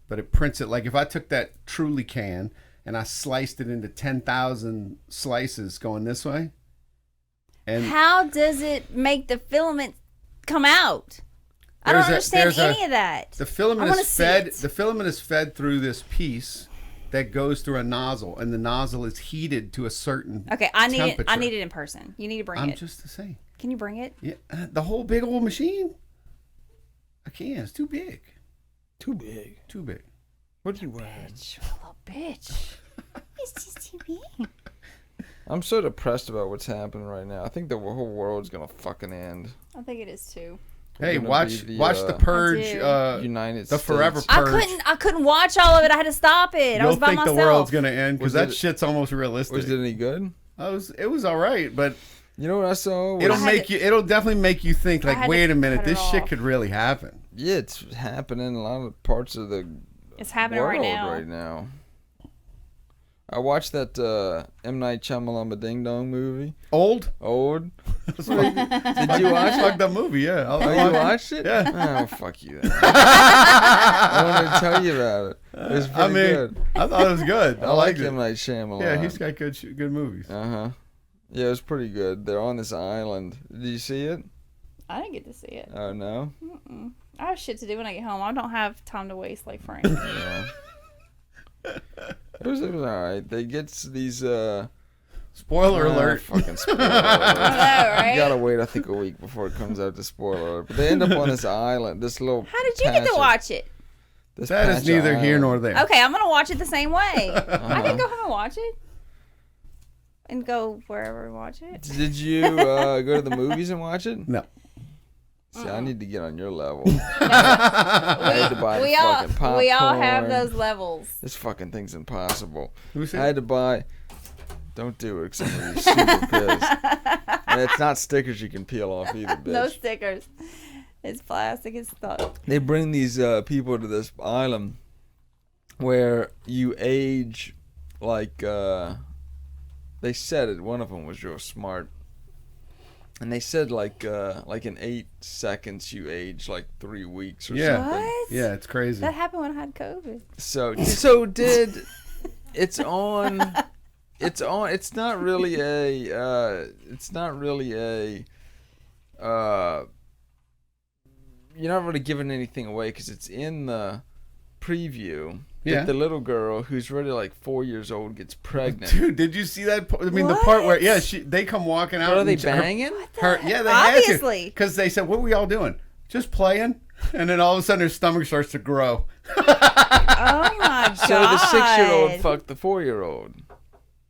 But it prints it like if I took that Truly can and I sliced it into 10,000 slices going this way. And How does it make the filament come out? I don't understand any of that. the filament I wanna is see fed. it. The filament is fed through this piece that goes through a nozzle, and the nozzle is heated to a certain Okay, I need it. I temperature. need it in person. You need to bring I'm it. just the same. Can you bring it? Yeah, the whole big old machine. I can't. It's too big. Too big. Too big. What are you wearing? Bitch, what a little bitch. It's just too big. I'm so depressed about what's happening right now. I think the whole world's gonna fucking end. I think it is too. Hey, gonna watch be the, watch the Purge. I do. United The States. Forever I Purge. couldn't watch all of it. I had to stop it. I You'll was by think myself. the world's gonna end because Was that it- shit's almost realistic. Was it any good? It was all right, but You know what I saw? Was- it'll definitely make you think. I Like, had wait to a minute, cut it this shit off. could really happen. Yeah, it's happening in a lot of parts of the It's happening world right now. I watched that M. Night Shyamalan Ding Dong movie. Old? Old. Did you watch it? Fuck that movie? Yeah. Oh, you watched it? Yeah. Oh, fuck you. Then. I wanted to tell you about it. It was pretty good. I thought it was good. I I like liked it. M. Night Shyamalan. Yeah, he's got good movies. Uh-huh. Yeah, it was pretty good. They're on this island. Did you see it? I didn't get to see it. Oh, no? I have shit to do when I get home. I don't have time to waste like Frank. Yeah. It was all right. They get these, Spoiler alert. Fucking spoiler alert. I know, right? You gotta wait, I think, a week before it comes out to spoiler alert. But they end up on this island, this little. How did you get to watch it? This That is patch of neither here island. nor there. Okay, I'm gonna watch it the same way. I Uh-huh. can go home and watch it, and go wherever we watch it. Did you go to the movies and watch it? No. See, I need to get on your level. I had to buy We fucking popcorn. we all have those levels. This fucking thing's impossible. Who said? I had to buy. Don't do it, 'cause I'm gonna be super pissed. And it's not stickers you can peel off either, bitch. No stickers. It's plastic. It's stuck. They bring these people to this island where you age like they said it. One of them was real smart, and they said like in 8 seconds you age like 3 weeks or Yeah. something. What? Yeah, it's crazy. That happened when I had COVID. So did it's on. It's on. It's not really a. It's not really a. You're not really giving anything away because it's in the preview. Yeah. That the little girl who's really like 4 years old gets pregnant. Dude, did you see that? I mean, the part where What? they come walking out. But are they and her- banging? yeah, they Obviously. because they said, "What were y'all doing? Just playing?" And then all of a sudden, her stomach starts to grow. Oh my god. So the 6-year-old fucked the 4-year-old.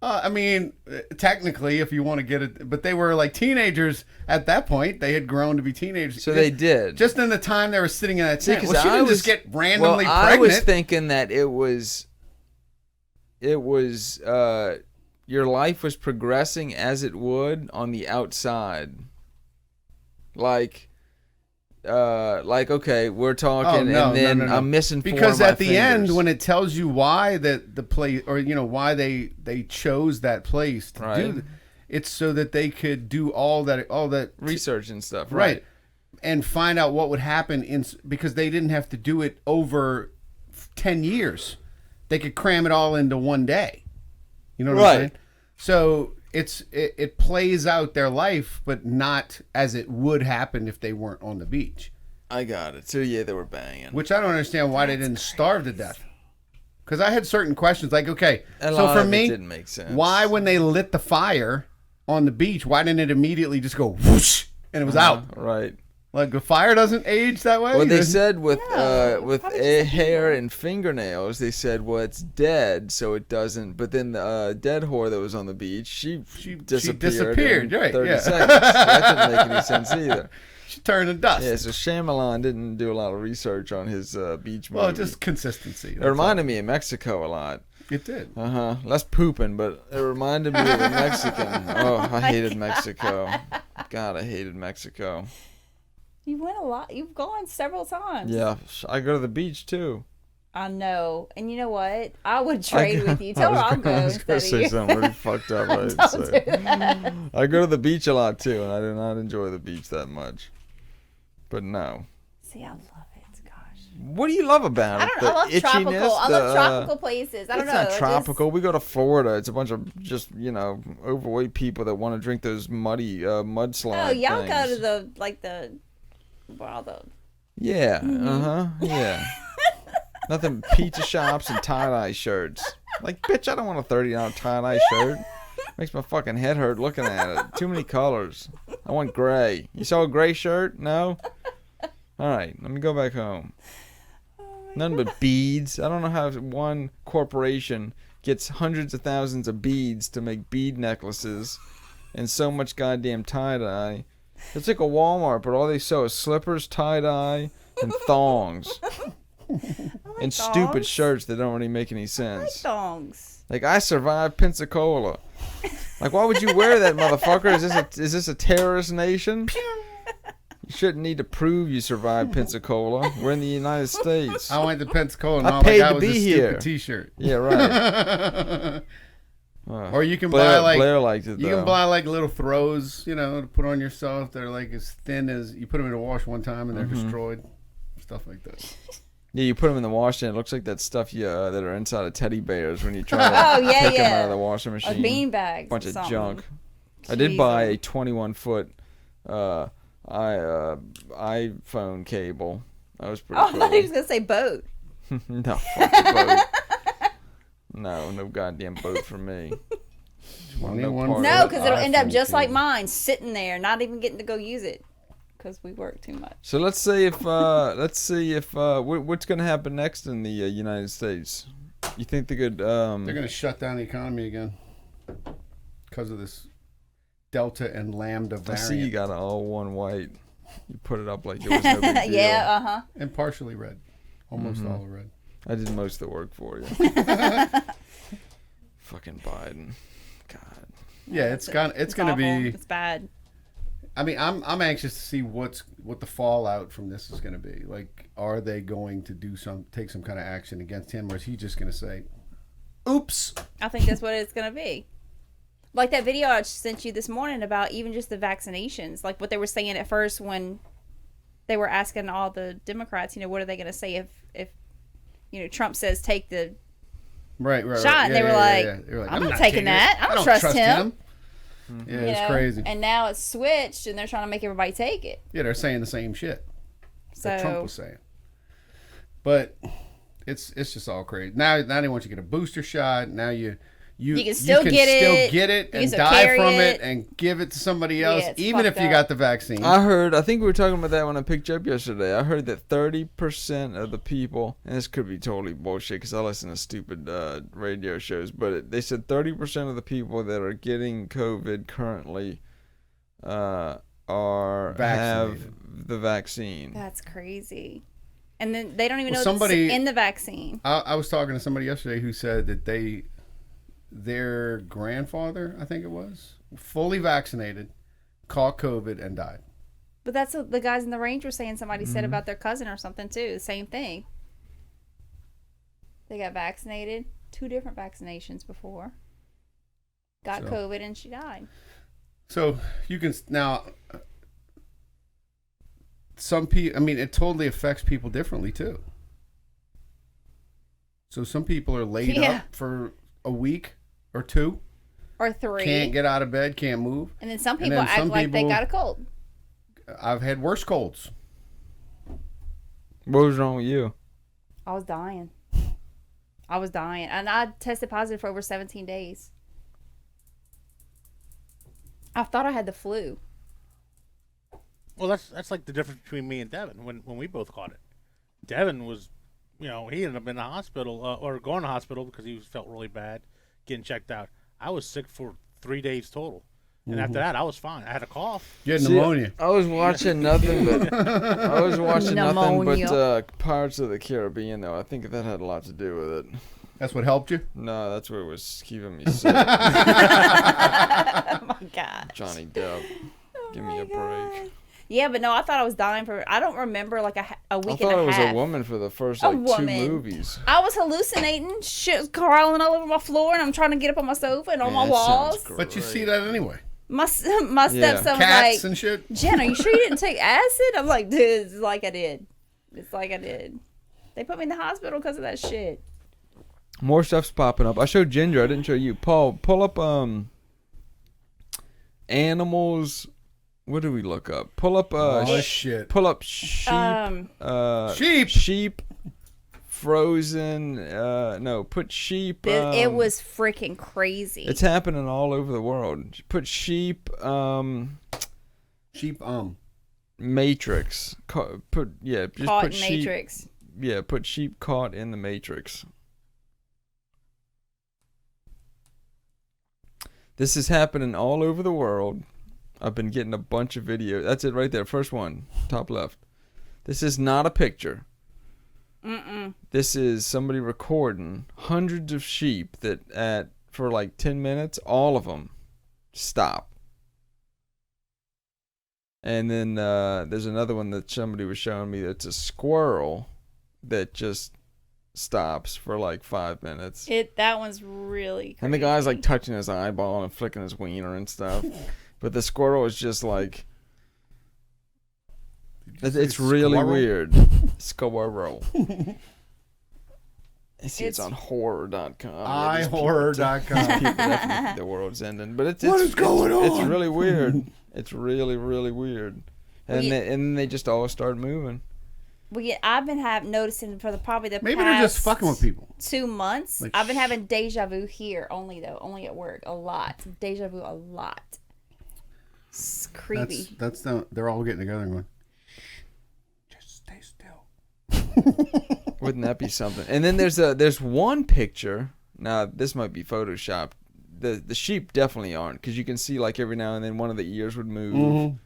I mean, technically, if you want to get it, but they were like teenagers at that point. They had grown to be teenagers. So they did. Just in the time they were sitting in that tent. 'cause Well, she I didn't was- just get randomly I pregnant. was thinking that it was your life was progressing as it would on the outside. Like okay, we're talking, no, and then no, no. I'm missing because four of at my the end, fingers. when it tells you why that the place, or why they chose that place to Right. do, it's so that they could do all that research and stuff, right, and find out what would happen because they didn't have to do it over 10 years. They could cram it all into one day. You know what I'm Right. saying? So it plays out their life, but not as it would happen if they weren't on the beach. I got it. So yeah, they were banging. Which I don't understand why they didn't starve to death. Because I had certain questions like, okay, A so lot for of it me, didn't make sense. why when they lit the fire on the beach, why didn't it immediately just go whoosh and it was out? Right. Like the fire doesn't age that way. Well, they said with No, with probably just the hair heat. and fingernails, they said, well, it's dead, so it doesn't. But then the dead whore that was on the beach, she disappeared in right, 30 yeah. seconds. That didn't make any sense either. she turned to dust. Yeah, so Shyamalan didn't do a lot of research on his beach movie. Well, just consistency. It reminded me of Mexico a lot. It did. Less pooping, but it reminded me of a Mexican. Oh, I hated Mexico. God, I hated Mexico. You went a lot. You've gone several times. Yeah, I go to the beach too. I know. And you know what? I would trade with you. Tell her I'll go I was instead gonna of say you. something really fucked up. I didn't Don't say. do that. I go to the beach a lot too, and I do not enjoy the beach that much. But no. See, I love it. Gosh. What do you love about I it? don't know. I love The tropical. itchiness, I love tropical places. I don't It's know. not it tropical. We go to Florida. It's a bunch of just overweight people that want to drink those muddy mudslide. Oh, y'all go things. to Yeah. Mm-hmm. Yeah. Nothing pizza shops and tie-dye shirts. Like, bitch, I don't want a $30 tie-dye shirt. Makes my fucking head hurt looking at it. Too many colors. I want gray. You saw a gray shirt? No? All right, let me go back home. Nothing but beads. I don't know how one corporation gets hundreds of thousands of beads to make bead necklaces and so much goddamn tie-dye. It's like a Walmart, but all they sell is slippers, tie-dye, and thongs. And stupid thongs. shirts that don't really make any I like sense. thongs. Like, I survived Pensacola. Like, why would you wear that, motherfucker? Is this a terrorist nation? You shouldn't need to prove you survived Pensacola. We're in the United States. I went to Pensacola and I all I paid got to was be a here. stupid T-shirt. Yeah, right. Or you can Blair, buy like Blair liked it, you though. can buy like little throws, to put on yourself. They're like as thin as you put them in a wash one time and they're destroyed. Stuff like that. Yeah, you put them in the wash and it looks like that stuff that are inside of teddy bears when you try to Oh, yeah, take them yeah. out of the washing Or machine. bean bags. Bunch or of something. junk. I did buy a Jeez. 21-foot iPhone cable. That was pretty Oh, I cool. thought he was going to say boat. No, fuck the boat. No goddamn boat for me. Want no 21 part No, of it. because it'll end up iPhone just like cable. mine, sitting there, not even getting to go use it. Because we work too much. So let's see if what's going to happen next in the United States. You think they could? They're going to shut down the economy again because of this Delta and Lambda I variant. see you got it all one white. You put it up like it was no big deal. Yeah, uh-huh. And partially red. Almost all red. I did most of the work for you. Fucking Biden. God. Yeah, it's going to awful. be. It's bad. I mean, I'm anxious to see what the fallout from this is going to be. Like, are they going to take some kind of action against him, or is he just going to say, "Oops"? I think that's what it's going to be. Like that video I sent you this morning about even just the vaccinations. Like what they were saying at first when they were asking all the Democrats, what are they going to say if Trump says take the Right. shot? Yeah, and they were yeah, like, yeah. They were like, I'm not not taking that. it. I don't trust him. Yeah, it's crazy. And now it's switched, and they're trying to make everybody take it. Yeah, they're saying the same shit that Trump So was saying. But it's just all crazy. Now they want you to get a booster shot. Now you can still get it. get it You can and still die carry from it. it and give it to somebody else, it's even if fucked you up. got the vaccine. I think we were talking about that when I picked you up yesterday. I heard that 30% of the people, and this could be totally bullshit because I listen to stupid radio shows, but they said 30% of the people that are getting COVID currently have Vaccinated. the vaccine. that's crazy. And then they don't even Well, know somebody- it's in the vaccine. I was talking to somebody yesterday who said that their grandfather, I think it was, fully vaccinated, caught COVID and died. But that's what the guys in the range were saying. Somebody Mm-hmm. said about their cousin or something too. Same thing. They got vaccinated, 2 different vaccinations before. Got So- COVID and she died. So you can now. Some people, I mean, it totally affects people differently too. So some people are laid Yeah. up for a week or 2, Or 3. can't get out of bed, can't move. And then some and people then act some like they people- got a cold. I've had worse colds. What was wrong with you? I was dying. And I tested positive for over 17 days. I thought I had the flu. Well, that's like the difference between me and Devin when we both caught it. Devin was, he ended up in the hospital or going to the hospital because he felt really bad, getting checked out. I was sick for 3 days total, and after that, I was fine. I had a cough. You had See, pneumonia. I was watching nothing but Pneumonia. Pirates of the Caribbean, though. I think that had a lot to do with it. That's what helped you? No, that's what was keeping me sick. Oh my god. Johnny Depp, give me a break. Yeah, but no, I thought I was dying for. I don't remember like a I week thought and it a was half. a woman for the first A like 2 woman. movies. I was hallucinating. Shit was crawling all over my floor, and I'm trying to get up on my sofa and on my Man, that sounds walls. great. But you see that anyway. My stepson was Cats like, and shit. "Jen, are you sure you didn't take acid?" I'm like, "Dude, it's like I did. It's like I did." They put me in the hospital because of that shit. More stuff's popping up. I showed Ginger. I didn't show you. Paul, pull up animals. What do we look up? Pull up Shit. pull up sheep. Sheep. Sheep. Frozen. No, put sheep. It was freaking crazy. It's happening all over the world. Put sheep. Sheep. Matrix. Just Caught put in sheep. Matrix. Yeah, put sheep caught in the Matrix. This is happening all over the world. I've been getting a bunch of videos. That's it right there. First one, top left. This is not a picture. This is somebody recording hundreds of sheep that for like 10 minutes, all of them stop. And then there's another one that somebody was showing me that's a squirrel that just stops for like 5 minutes. That one's really crazy. And the guy's like touching his eyeball and flicking his wiener and stuff. But the squirrel is just like, it's really squirrel? weird. Squirrel. It's on horror.com. iHorror.com. The world's ending. But What is going on? It's really weird. It's really, really weird. And Well, then they just all start moving. I've been noticing for probably the Maybe past they're just fucking with people. 2 months. Like, I've been having deja vu here only at work a lot. Deja vu a lot. It's creepy. They're all getting together and going, just stay still. Wouldn't that be something? And then there's one picture. Now this might be photoshopped. The sheep definitely aren't, because you can see like every now and then one of the ears would move,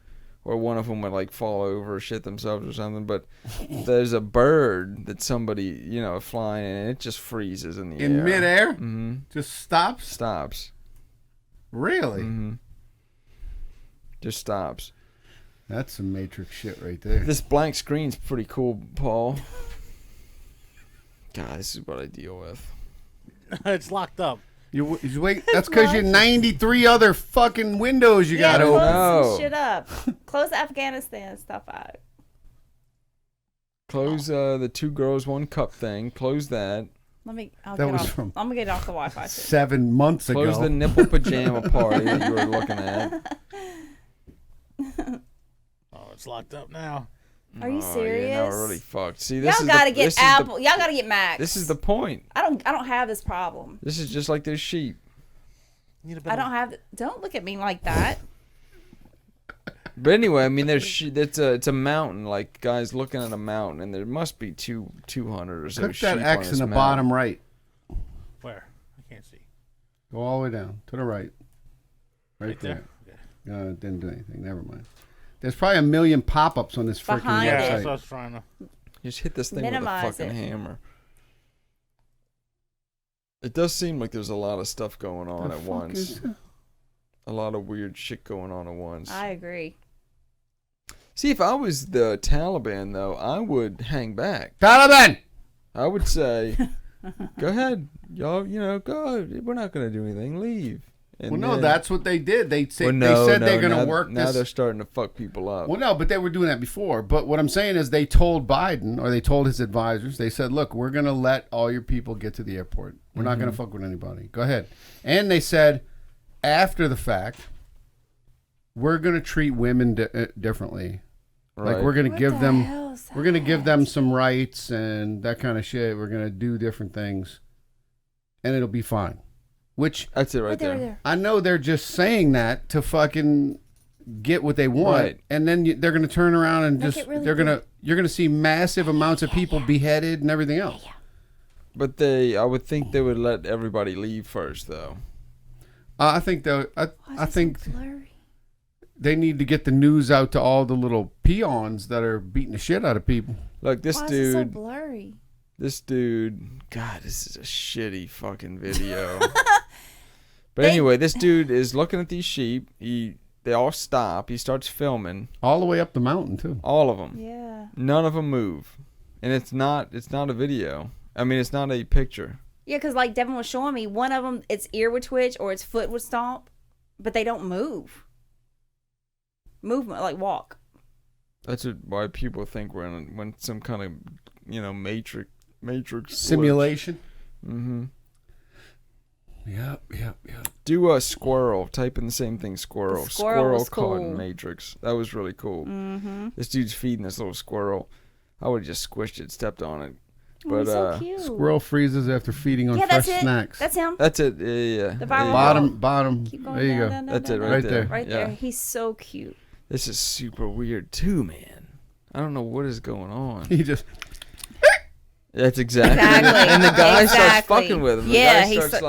or one of them would like fall over or shit themselves or something. But there's a bird that somebody flying, and it just freezes in the air. In midair? Mm-hmm. Just stops? Stops. Really? Mm-hmm. Just stops. That's some Matrix shit right there. This blank screen's pretty cool, Paul. God, this is what I deal with. It's locked up. You wait. That's because you're 93 other fucking windows you got close open. No. some shit up. Close Afghanistan stuff out. Close the 2 girls 1 cup thing. Close that. I'm from gonna get off the Wi-Fi. Too. 7 months Close ago. the nipple pajama party that you were looking at. Oh, it's locked up now. Are you Oh, serious? yeah, now we're really fucked. See, this Y'all is gotta the, get this Apple. Is Y'all gotta get Macs. this is the point. I don't have this problem. This is just like those sheep. I don't have. Don't look at me like that. But anyway, I mean, it's a mountain. Like guys looking at a mountain, and there must be 200 or so Click sheep that on X in this the mountain. bottom right. Where? I can't see. Go all the way down to the right. Right there? there. Didn't do anything. Never mind. There's probably a million pop-ups on this freaking Behind Yeah, it. that's website. what I was trying to. Just hit this thing Minimize with a fucking it. hammer. It does seem like there's a lot of stuff going on The at fuck once. is that? A lot of weird shit going on at once. I agree. See, if I was the Taliban, though, I would hang back. Taliban! I would say, go ahead, y'all, go. We're not going to do anything. Leave. And Well, no, then- that's what they did. They said, Well, no, they said they're no, going to now- work Now this. they're starting to fuck people up. Well, no, but they were doing that before. But what I'm saying is they told Biden, or they told his advisors, they said, look, we're going to let all your people get to the airport. We're not going to fuck with anybody. Go ahead. And they said, after the fact, we're going to treat women differently. Right. Like, we're going to What give the them... hell is We're going to give that? them some rights and that kind of shit. We're going to do different things. And it'll be fine. Which That's it right Right there. there. I know they're just saying that to fucking get what they want, Right. and then they're going to turn around and Make just it really you're going to see massive amounts of people beheaded and everything else. But I would think they would let everybody leave first, though. I think though, Why I is it think so blurry? they need to get the news out to all the little peons that are beating the shit out of people. Look, this Why is it so dude, blurry? God, this is a shitty fucking video. But anyway, this dude is looking at these sheep. They all stop. He starts filming All the way up the mountain too. all of them. Yeah. None of them move, and it's not a video. I mean, it's not a picture. Yeah, because like Devin was showing me, one of them, its ear would twitch or its foot would stomp, but they don't move. Movement, like walk. That's why people think we're in some kind of, matrix Simulation. Mm-hmm. Yep. Do a squirrel. Type in the same thing. Squirrel. The squirrel was caught in cool. Matrix. That was really cool. Mm-hmm. This dude's feeding this little squirrel. I would have just squished it, stepped on it. Oh, he's so But, cute. Squirrel freezes after feeding on Yeah, fresh that's it. snacks. That's him. That's it. Yeah. The yeah. viral bottom. Keep going There you down, go. down, down, That's it down, right down. there. Right Yeah. there. He's so cute. This is super weird too, man. I don't know what is going on. He just That's exactly. Exactly. And the guy starts Exactly. fucking with him. The Yeah, guy he's starts so-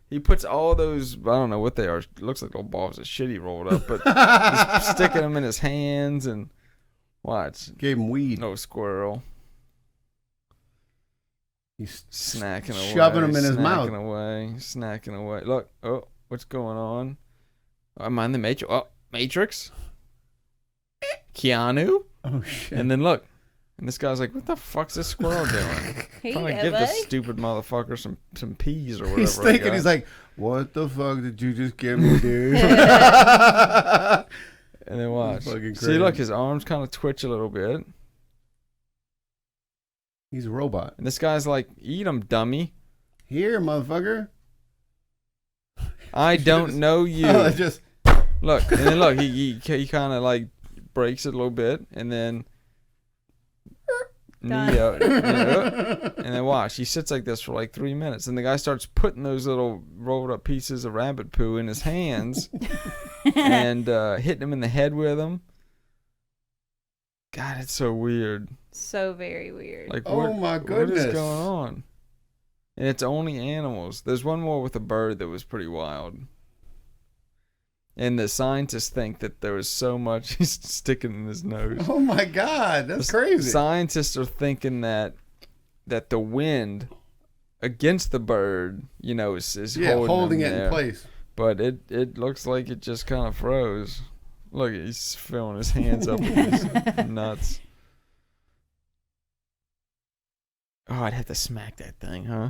he puts all those, I don't know what they are. It looks like little balls of shit he rolled up, but he's sticking them in his hands and watch. gave him weed. No squirrel. He's Snacking away. shoving 'em in his mouth. Snacking away. Look, oh, what's going on? I'm on the Matrix. Oh, Matrix? Keanu? oh shit. And then look. And this guy's like, what the fuck's this squirrel doing? Here Trying you to go, give buddy. this stupid motherfucker some peas or whatever. He's I thinking, got. he's like, what the fuck did you just give me, dude? And then watch. fucking See, look, crazy. his arms kind of twitch a little bit. He's a robot. And this guy's like, eat him, dummy. Here, motherfucker. I don't know you. Oh, just Look, and then look, he kind of like breaks it a little bit, and then Done. and then watch. He sits like this for like 3 minutes, and the guy starts putting those little rolled up pieces of rabbit poo in his hands and hitting him in the head with them. God, it's so weird. So very weird. Like, Oh my what is goodness. going on? And it's only animals. There's one more with a bird that was pretty wild. And the scientists think that there was so much he's sticking in his nose. oh my god, that's The crazy. Scientists are thinking that the wind against the bird, is Yeah, holding him it there. in place. But it looks like it just kind of froze. Look, he's filling his hands up with his nuts. Oh, I'd have to smack that thing, huh?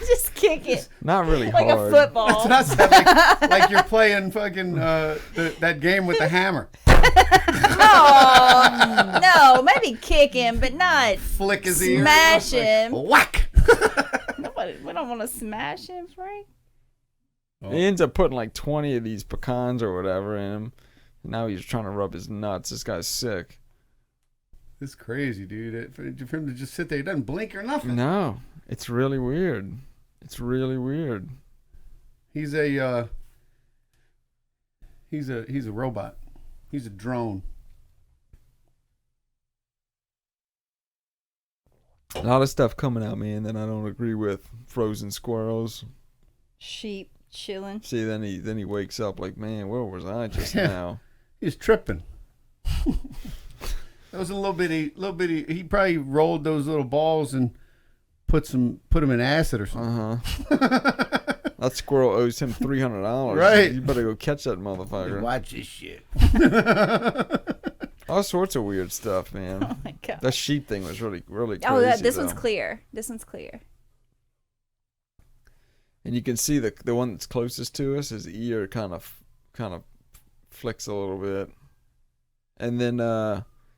Just kick it Not really like hard. a football. That's what I said. Like you're playing fucking that game with the hammer. Oh, no, maybe kick him, but not Flick his ear. smash him. Whack. Nobody, we don't want to smash him, Frank. He ends up putting like 20 of these pecans or whatever in him. Now he's trying to rub his nuts. This guy's sick. It's crazy, dude. For him to just sit there, he doesn't blink or nothing. No, it's really weird. It's really weird. He's a robot. He's a drone. A lot of stuff coming out, man, that I don't agree with. Frozen squirrels. Sheep chilling. See, then he wakes up like, man, where was I just Yeah. now? He's tripping. That was a little bitty. He probably rolled those little balls and put them in acid or something. That squirrel owes him $300. Right. You better go catch that motherfucker. Watch this shit. All sorts of weird stuff, man. Oh my god. That sheep thing was really, really crazy. Oh, this one's though. clear. This one's clear. And you can see the one that's closest to us, his ear kind of flicks a little bit. And then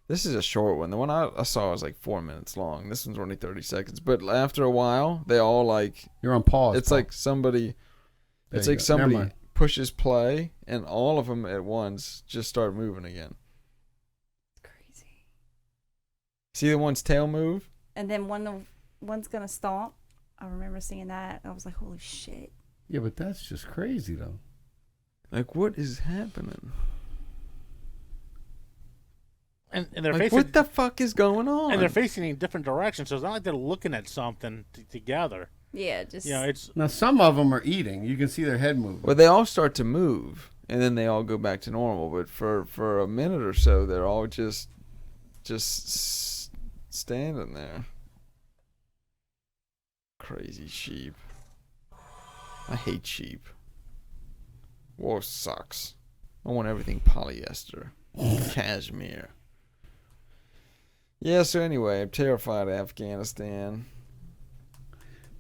this is a short one. The one I saw was like 4 minutes long. This one's only 30 seconds. But after a while, they all like, You're on pause. it's Paul. like somebody, There it's you like go. somebody Never mind. pushes play, and all of them at once just start moving again. It's crazy. See the one's tail move? And then one's gonna stomp. I remember seeing that. I was like, holy shit. Yeah, but that's just crazy though. Like, what is happening? And they're Like, facing what the fuck is going on? and they're facing in different directions, so it's not like they're looking at something together. Yeah, just You know, it's Now some of them are eating. You can see their head moving. Well, they all start to move, and then they all go back to normal. But for a minute or so, they're all just standing there. Crazy sheep. I hate sheep. War sucks. I want everything polyester, cashmere. Yeah. So anyway, I'm terrified of Afghanistan.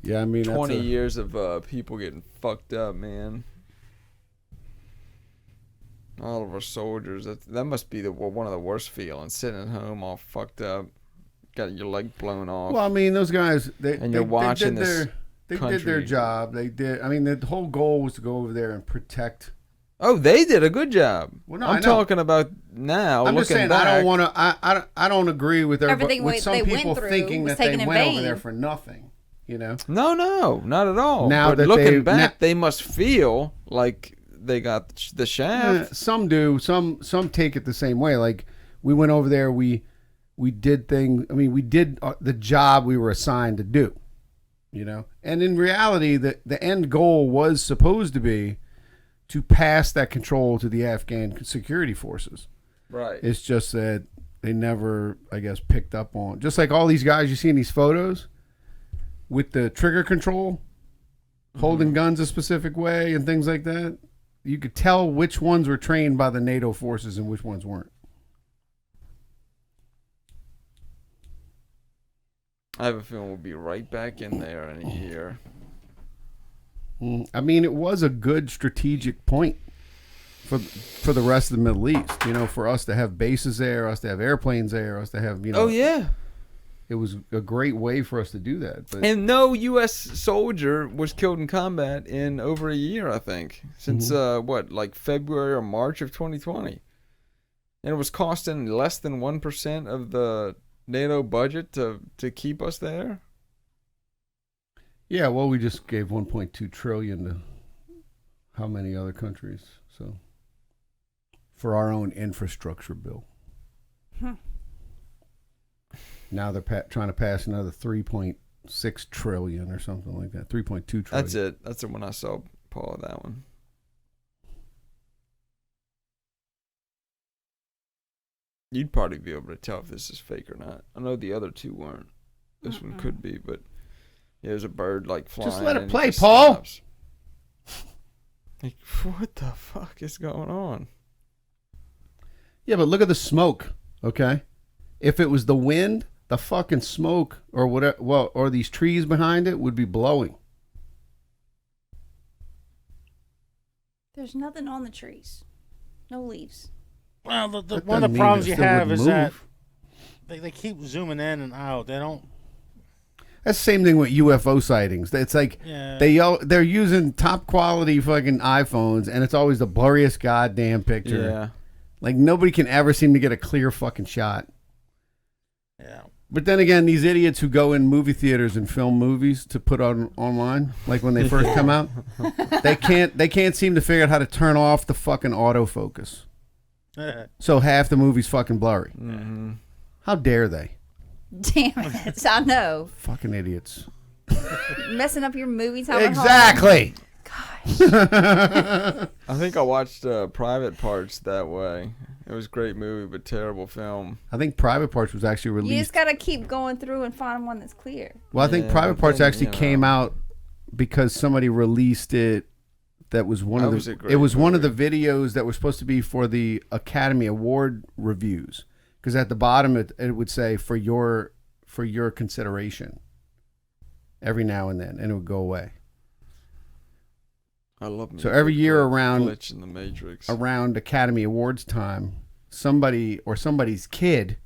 Yeah, I mean, 20 years of people getting fucked up, man. All of our soldiers. That must be one of the worst feelings. Sitting at home all fucked up, got your leg blown off. Well, I mean, those guys. And you're watching this They did their country. job. They did. I mean, the whole goal was to go over there and protect. Oh, they did a good job. Well, no, I I'm know. talking about now. I'm just looking saying, back. I don't want to. I don't agree with everybody. Everything With some they went people through thinking was that they taken in went over vain. there for nothing. You know. No, not at all. Now but that looking back, now- they must feel like they got the shaft. Some do. Some take it the same way. Like we went over there. We did things. I mean, we did the job we were assigned to do. You know. And in reality, the end goal was supposed to be to pass that control to the Afghan security forces. Right. It's just that they never, I guess, picked up on. Just like all these guys you see in these photos with the trigger control, holding guns a specific way and things like that. You could tell which ones were trained by the NATO forces and which ones weren't. I have a feeling we'll be right back in there in a year. I mean, it was a good strategic point for the rest of the Middle East. You know, for us to have bases there, us to have airplanes there, us to have, you know. Oh yeah. It was a great way for us to do that. But And no U.S. soldier was killed in combat in over a year, I think, since like February or March of 2020, and it was costing less than 1% of the NATO budget to keep us there. yeah, well, we just gave 1.2 trillion to how many other countries? So for our own infrastructure bill. Now they're trying to pass another 3.6 trillion or something like that. 3.2 trillion. That's it. That's the one I saw, Paul. That one. You'd probably be able to tell if this is fake or not. I know the other two weren't. This one could be, but yeah, there's a bird like flying. Just let it and play, just Paul. stops. Like, what the fuck is going on? Yeah, but look at the smoke, okay? If it was the wind, the fucking smoke or whatever, well, or these trees behind it would be blowing. there's nothing on the trees, no leaves. well, the That one doesn't of the mean problems it you still have wouldn't is that move. they keep zooming in and out. They don't. That's the same thing with UFO sightings. It's like Yeah. they're using top quality fucking iPhones, and it's always the blurriest goddamn picture. Yeah. Like nobody can ever seem to get a clear fucking shot. Yeah. But then again, these idiots who go in movie theaters and film movies to put on online, like when they first come out, they can't seem to figure out how to turn off the fucking autofocus. So half the movie's fucking blurry. Mm-hmm. How dare they? Damn it! I know, Fucking idiots. messing up your movie time. at home. Exactly. Gosh, I think I watched Private Parts that way. It was a great movie, but terrible film. I think Private Parts was actually you released. just gotta keep going through and find one that's clear. Well, I think Yeah, Private but Parts then, actually you know. came out because somebody released it. That was one That of was a the. great It was one of the movie. videos that were supposed to be for the Academy Award reviews. Because at the bottom it would say for your consideration. Every now and then, and it would go away. I love. So every year around Glitch in the Matrix. Academy Awards time, somebody or somebody's kid,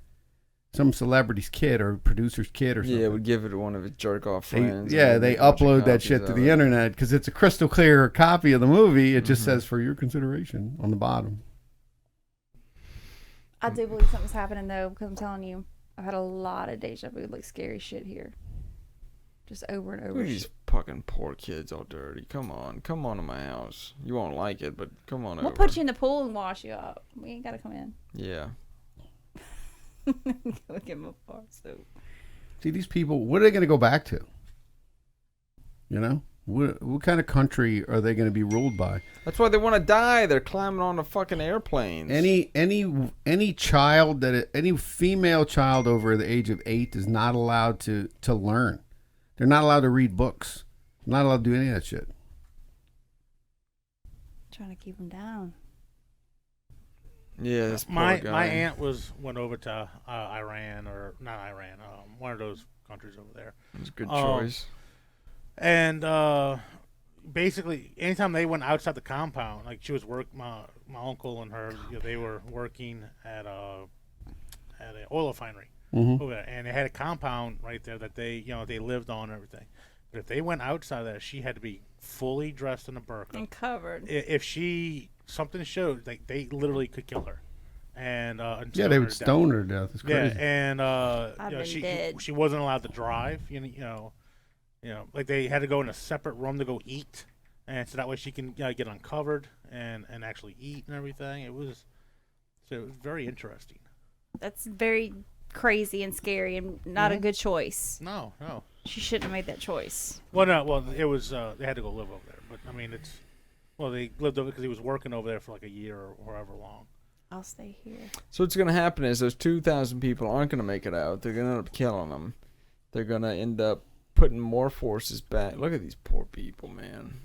some celebrity's kid or producer's kid or something. Yeah, would give it to one of his jerk off friends. They upload that shit to the internet because it's a crystal clear copy of the movie. It just says for your consideration on the bottom. I do believe something's happening though, because I'm telling you, I've had a lot of deja vu, like scary shit here, just over and over. These fucking poor kids all dirty. Come on to my house. You won't like it, but come on We'll over. put you in the pool and wash you up. We ain't gotta come in. Yeah. Go get my bar soap. See, these people, what are they going to go back to? You know? What kind of country are they going to be ruled by? That's why they want to die. They're climbing on the fucking airplanes. Any child any female child over the age of 8 is not allowed to learn. They're not allowed to read books. Not allowed to do any of that shit. Trying to keep them down. Yeah, this poor My guy. aunt went over to Iran, or not Iran, one of those countries over there. It's a good Oh. choice. And basically, anytime they went outside the compound, like she was my uncle and her, they were working at an oil refinery over there, and they had a compound right there that they lived on and everything. But if they went outside of that, she had to be fully dressed in a burqa. And covered. If something showed, like they literally could kill her, and Yeah, they would stone her to death. It's Yeah, crazy. and I've been she dead. she wasn't allowed to drive. Like they had to go in a separate room to go eat, and so that way she can get uncovered and actually eat and everything. It was very interesting. That's very crazy and scary and not a good choice. No. She shouldn't have made that choice. Well, no. Well, it was they had to go live over there, but I mean they lived over because he was working over there for like a year or however long. I'll stay here. So what's going to happen is those 2,000 people aren't going to make it out. They're going to end up killing them. They're going to end up putting more forces back. Look at these poor people, man.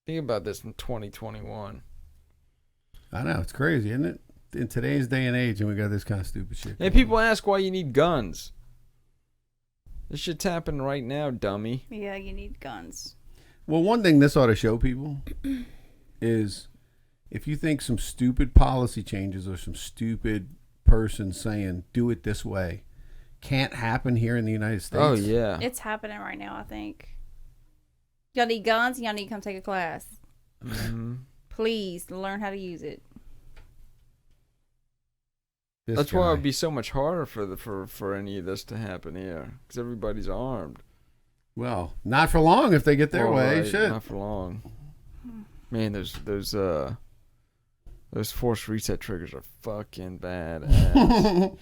Think about this in 2021. I know. It's crazy, isn't it? In today's day and age, and we got this kind of stupid shit. And people ask why you need guns. This shit's happening right now, dummy. Yeah, you need guns. Well, one thing this ought to show people is if you think some stupid policy changes or some stupid person saying, do it this way, can't happen here in the United States. Oh, yeah. It's happening right now, I think. Y'all need guns? Y'all need to come take a class. Mhm. Please learn how to use it. This That's why it guy. would be so much harder for any of this to happen here. Because everybody's armed. Well, not for long if they get their Well, way. right, Shit. Not for long. Man, those force reset triggers are fucking badass.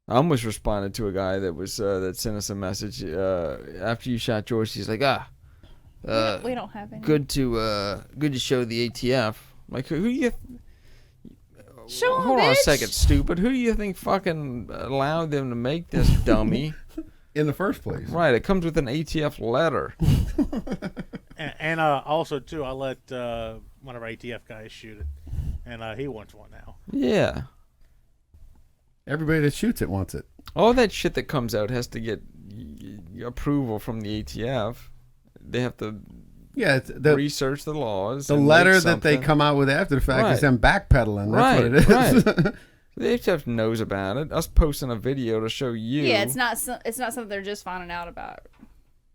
I almost responded to a guy that was that sent us a message after you shot George. He's like, We don't have any. good to show the ATF. Like, who do you? Show 'em, Hold on a bitch. second, stupid. Who do you think fucking allowed them to make this, dummy? In the first place. Right, it comes with an ATF letter. And also too, I let one of our ATF guys shoot it, and he wants one now. Yeah. Everybody that shoots it wants it. All that shit that comes out has to get approval from the ATF. They have to Yeah, it's the research the laws. the and make letter that they something. come out with after the fact Right. is them backpedaling. That's what it is. Right. The ATF knows about it. Us posting a video to show you. Yeah, it's not something they're just finding out about.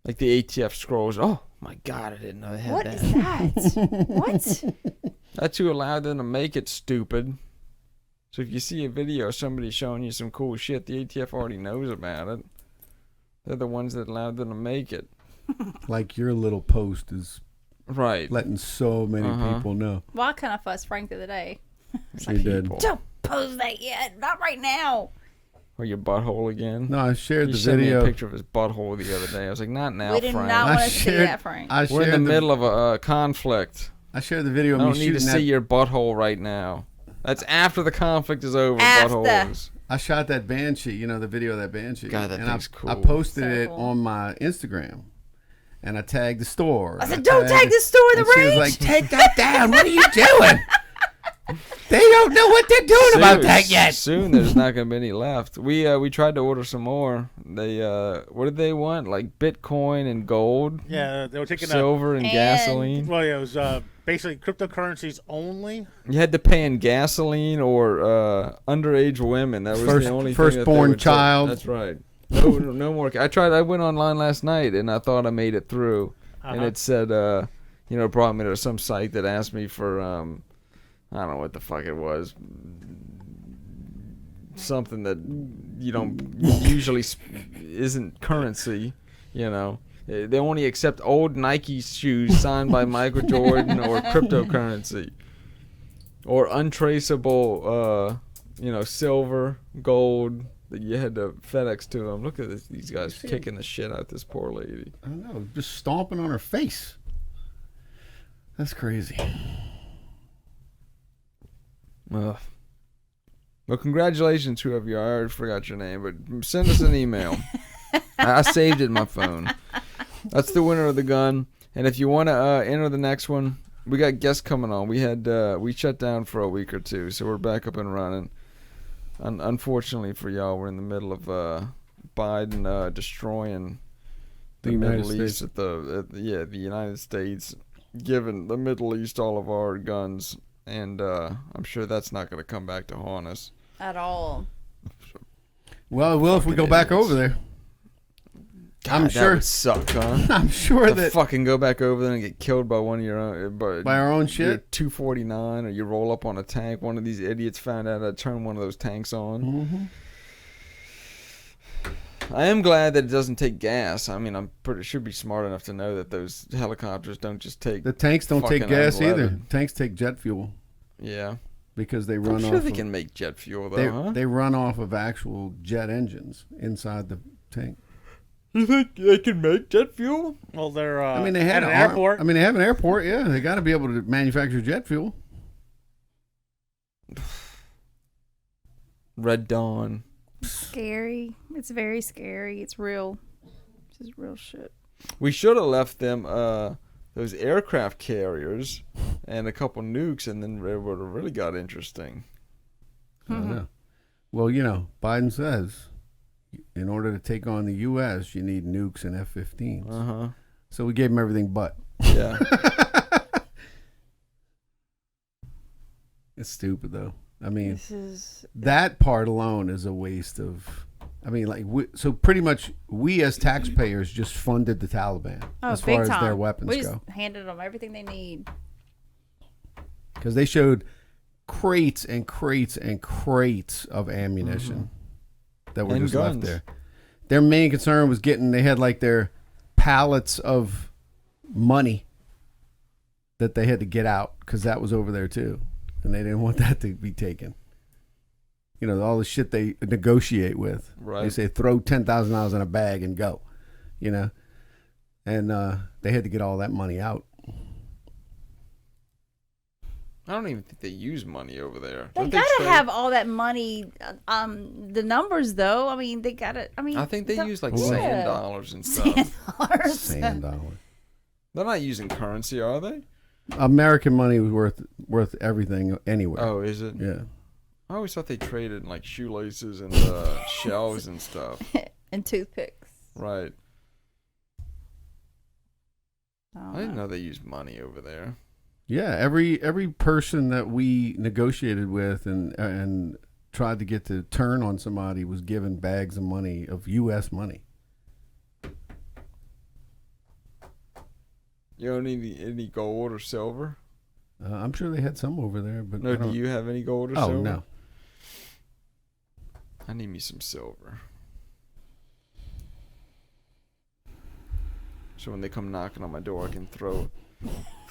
Like the ATF scrolls. Oh my God, I didn't know they had What that. is that? What? That's who allowed them to make it, stupid. So if you see a video of somebody showing you some cool shit, the ATF already knows about it. They're the ones that allowed them to make it. Like your little post is Right. letting so many people know. Well, I kind of fussed Frank the other day. You did. People. Don't post that yet. Not right now. Or your butthole again. No, I shared You the sent me video. a picture of his butthole the other day. I was like, not now, We did Frank. not I want to see shared- that, Frank. I We're in shared the middle of a conflict. I shared the video I of me don't need to shooting see that. your butthole right now. That's after the conflict is over. After. Buttholes. I shot that banshee, the video of that banshee. God, that and thing's I cool. posted So it cool. on my Instagram. And I tagged the store. I And said, "Don't tag the store in and the she was range." like, take that down. What are you doing? They don't know what they're doing about that yet. Soon there's not gonna be any left. We tried to order some more. They what did they want? Like Bitcoin and gold, Yeah, they were taking silver and And- gasoline. Well, yeah, it was basically cryptocurrencies only. You had to pay in gasoline or underage women. That was First- the only firstborn thing that they would take. child. That's right. No more. I went online last night and I thought I made it through, and Uh-huh. it said it brought me to some site that asked me for I don't know what the fuck it was. something that you don't usually isn't currency. They only accept old Nike shoes signed by Michael Jordan or cryptocurrency or untraceable, silver, gold that you had to FedEx to them. Look at these guys kicking the shit out this poor lady. I don't know, just stomping on her face. That's crazy. Well, congratulations, whoever you are. I already forgot your name, but send us an email. I saved it in my phone. That's the winner of the gun. And if you want to enter the next one, we got guests coming on. We shut down for a week or two, so we're back up and running. Unfortunately for y'all, we're in the middle of Biden destroying the Middle East at the United States, giving the Middle East all of our guns, and I'm sure that's not going to come back to haunt us at all. Well, it will if we go back over there. God, I'm that sure. would suck, huh? I'm sure to that fucking go back over there and get killed by one of your own, by our own shit. 249, or you roll up on a tank. One of these idiots found out how to turn one of those tanks on. Mm-hmm. I am glad that it doesn't take gas. I mean, I'm pretty should be smart enough to know that those helicopters don't just take. The tanks don't take gas unleaded. either. Tanks take jet fuel. Yeah, because they run I'm off. sure they can make jet fuel though. They run off of actual jet engines inside the tank. You think they can make jet fuel? Well, they're. I mean, they had an airport. I mean, they have an airport. Yeah, they got to be able to manufacture jet fuel. Red Dawn. Scary. It's very scary. It's real. This is real shit. We should have left them those aircraft carriers and a couple nukes, and then it would have really got interesting. I don't know. Well, Biden says, in order to take on the U.S., you need nukes and F-15s. So we gave him everything but. Yeah. It's stupid, though. I mean, that part alone is a waste of... I mean, so pretty much we as taxpayers just funded the Taliban as far as their weapons go. We just handed them everything they need. Because they showed crates and crates and crates of ammunition that were just left there. Their main concern was they had like their pallets of money that they had to get out because that was over there too. And they didn't want that to be taken. All the shit they negotiate with. Right. They say throw $10,000 in a bag and go. And they had to get all that money out. I don't even think they use money over there. They gotta have all that money. The numbers, though. I mean, they gotta. I think they use like sand dollars and stuff. Sand dollars. They're not using currency, are they? American money was worth everything anywhere. Oh, is it? Yeah. I always thought they traded like shoelaces and shells and stuff. And toothpicks. Right. I didn't know they used money over there. Yeah, every person that we negotiated with and tried to get to turn on somebody was given bags of money, of U.S. money. You don't need any gold or silver? I'm sure they had some over there, but no. Do you have any gold or silver? Oh, no. I need me some silver. So when they come knocking on my door, I can throw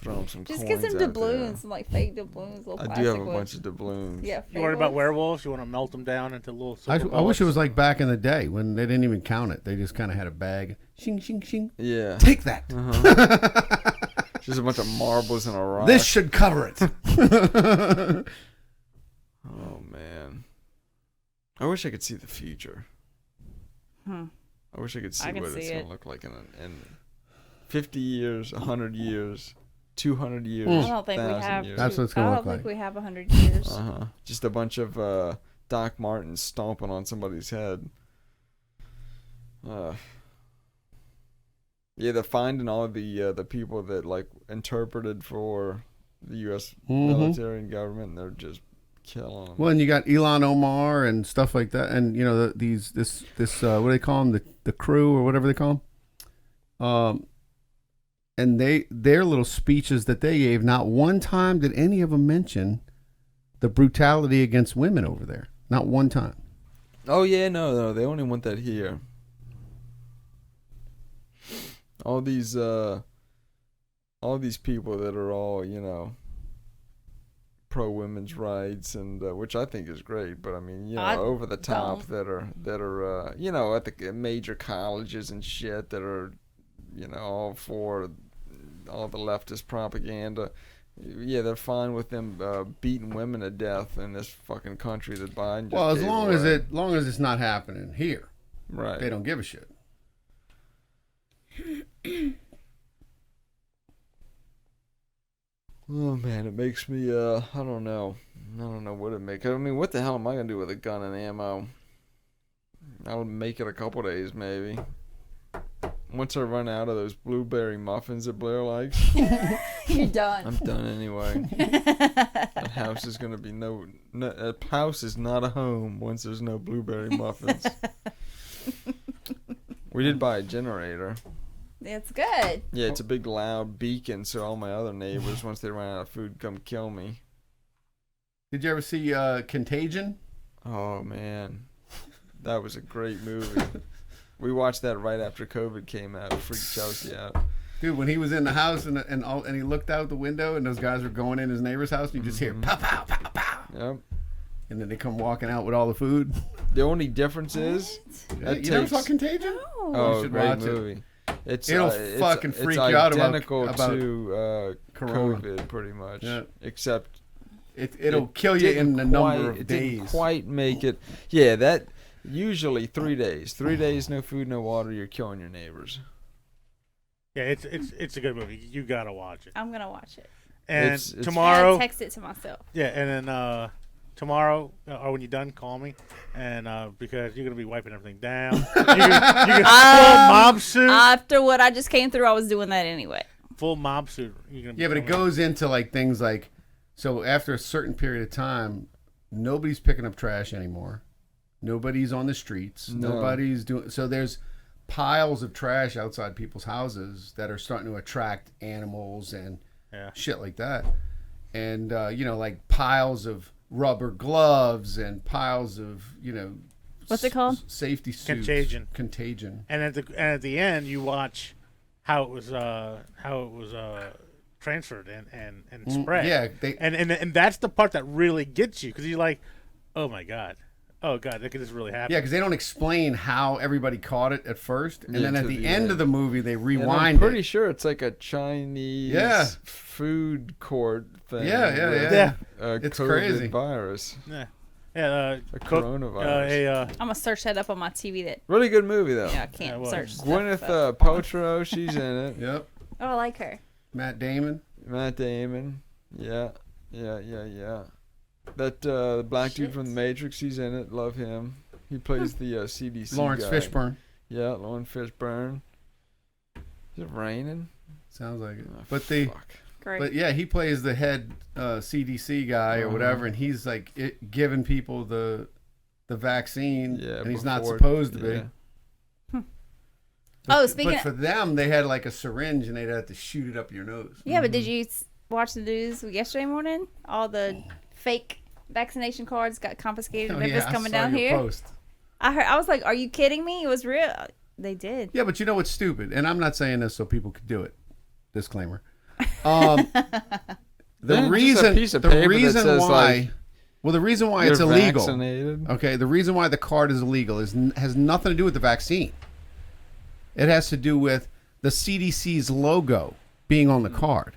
them some Just coins. get some out doubloons, there. some fake doubloons. I do have a bunch of doubloons. Yeah. You worried about werewolves? You want to melt them down into little. I wish it was like back in the day when they didn't even count it. They just kind of had a bag. Shing, shing, shing. Yeah. Take that. Just a bunch of marbles and a rock. This should cover it. Oh, man. I wish I could see the future. I wish I could see what it's going to look like in 50 years, 100 years, 200 years. I don't think we have. Years. That's what it's going to look like. I don't think we have 100 years. Just a bunch of Doc Martens stomping on somebody's head. Yeah, they're finding all of the people that like interpreted for the U.S. military and government, and they're just killing them. Well, and you got Elon Omar and stuff like that, and this what do they call them, the crew or whatever they call them, and their little speeches that they gave, not one time did any of them mention the brutality against women over there. Not one time. Oh yeah, no, they only want that here. All these people that are all, pro women's rights and which I think is great, but I mean, over the top that are at the major colleges and shit that are, all for all the leftist propaganda. Yeah, they're fine with them beating women to death in this fucking country that Biden just Well, as gave long away. as it's not happening here, Right. they don't give a shit. Oh man, it makes me I don't know what it makes. I mean, what the hell am I gonna do with a gun and ammo? I'll make it a couple days maybe. Once I run out of those blueberry muffins that Blair likes, You're done. I'm done anyway. That house is gonna be that house is not a home once there's no blueberry muffins. We did buy a generator. It's good. Yeah, it's a big loud beacon, so all my other neighbors, once they run out of food, come kill me. Did you ever see Contagion? Oh man, that was a great movie. We watched that right after COVID came out. It freaked Chelsea out. Dude, when he was in the house and he looked out the window and those guys were going in his neighbor's house, and you just hear pow, pow, pow, pow. Yep. And then they come walking out with all the food. The only difference is You never saw Contagion? Oh. You should great watch it. movie. It'll fucking freak you out identical about to Corona. COVID, pretty much. Yeah. Except It'll kill you in a number of it days. didn't quite make it. Yeah, that usually 3 days. 3 days, no food, no water. You're killing your neighbors. Yeah, it's a good movie. You gotta watch it. I'm gonna watch it. And It's- tomorrow, And text it to myself. yeah, and then tomorrow, or when you're done, call me, and because you're gonna be wiping everything down. you can full mob suit, After what I just came through, I was doing that anyway. full mob suit. You're gonna be Yeah, but it coming- goes into like things like, so after a certain period of time, nobody's picking up trash anymore. Nobody's on the streets. No. Nobody's doing. So there's piles of trash outside people's houses that are starting to attract animals and Yeah. shit like that. And like piles of rubber gloves and piles of What's it called? Safety suits. Contagion. And at the end, you watch how it was transferred and spread. Yeah, and that's the part that really gets you because you're like, oh my god, that could just really happen. Yeah, because they don't explain how everybody caught it at first, and Yeah, then at to the the end end. of the movie they And rewind I'm pretty it. sure it's like a Chinese food court thing. Yeah, with yeah. A It's COVID crazy. virus. Yeah. A coronavirus. I'm gonna search that up on my TV. That Really good movie, though. I can't well, search. Gwyneth stuff, but- Paltrow, she's in it. Yep. Oh, I like her. Matt Damon. Matt Damon. Yeah. That black dude Shit. from The Matrix, he's in it. Love him. He plays the CDC Lawrence guy. Fishburne. Yeah, Lawrence Fishburne. Is it raining? Sounds like it. Oh, fuck. Great. But yeah, he plays the head CDC guy or whatever, and he's like giving people the vaccine, Yeah, and he's not before- supposed to be. yeah. Oh, speaking But for them, they had like a syringe, and they'd have to shoot it up your nose. Yeah, but did you watch the news yesterday morning? All the fake vaccination cards got confiscated. and they're just coming down here. Post. I was like, "Are you kidding me? It was real." They did. Yeah, but you know what's stupid, and I'm not saying this so people could do it. Disclaimer. The Then just a reason, piece of the paper that reason says, why, like, well, the reason why You're it's illegal. vaccinated. Okay, the reason why the card is illegal has nothing to do with the vaccine. It has to do with the CDC's logo being on the card.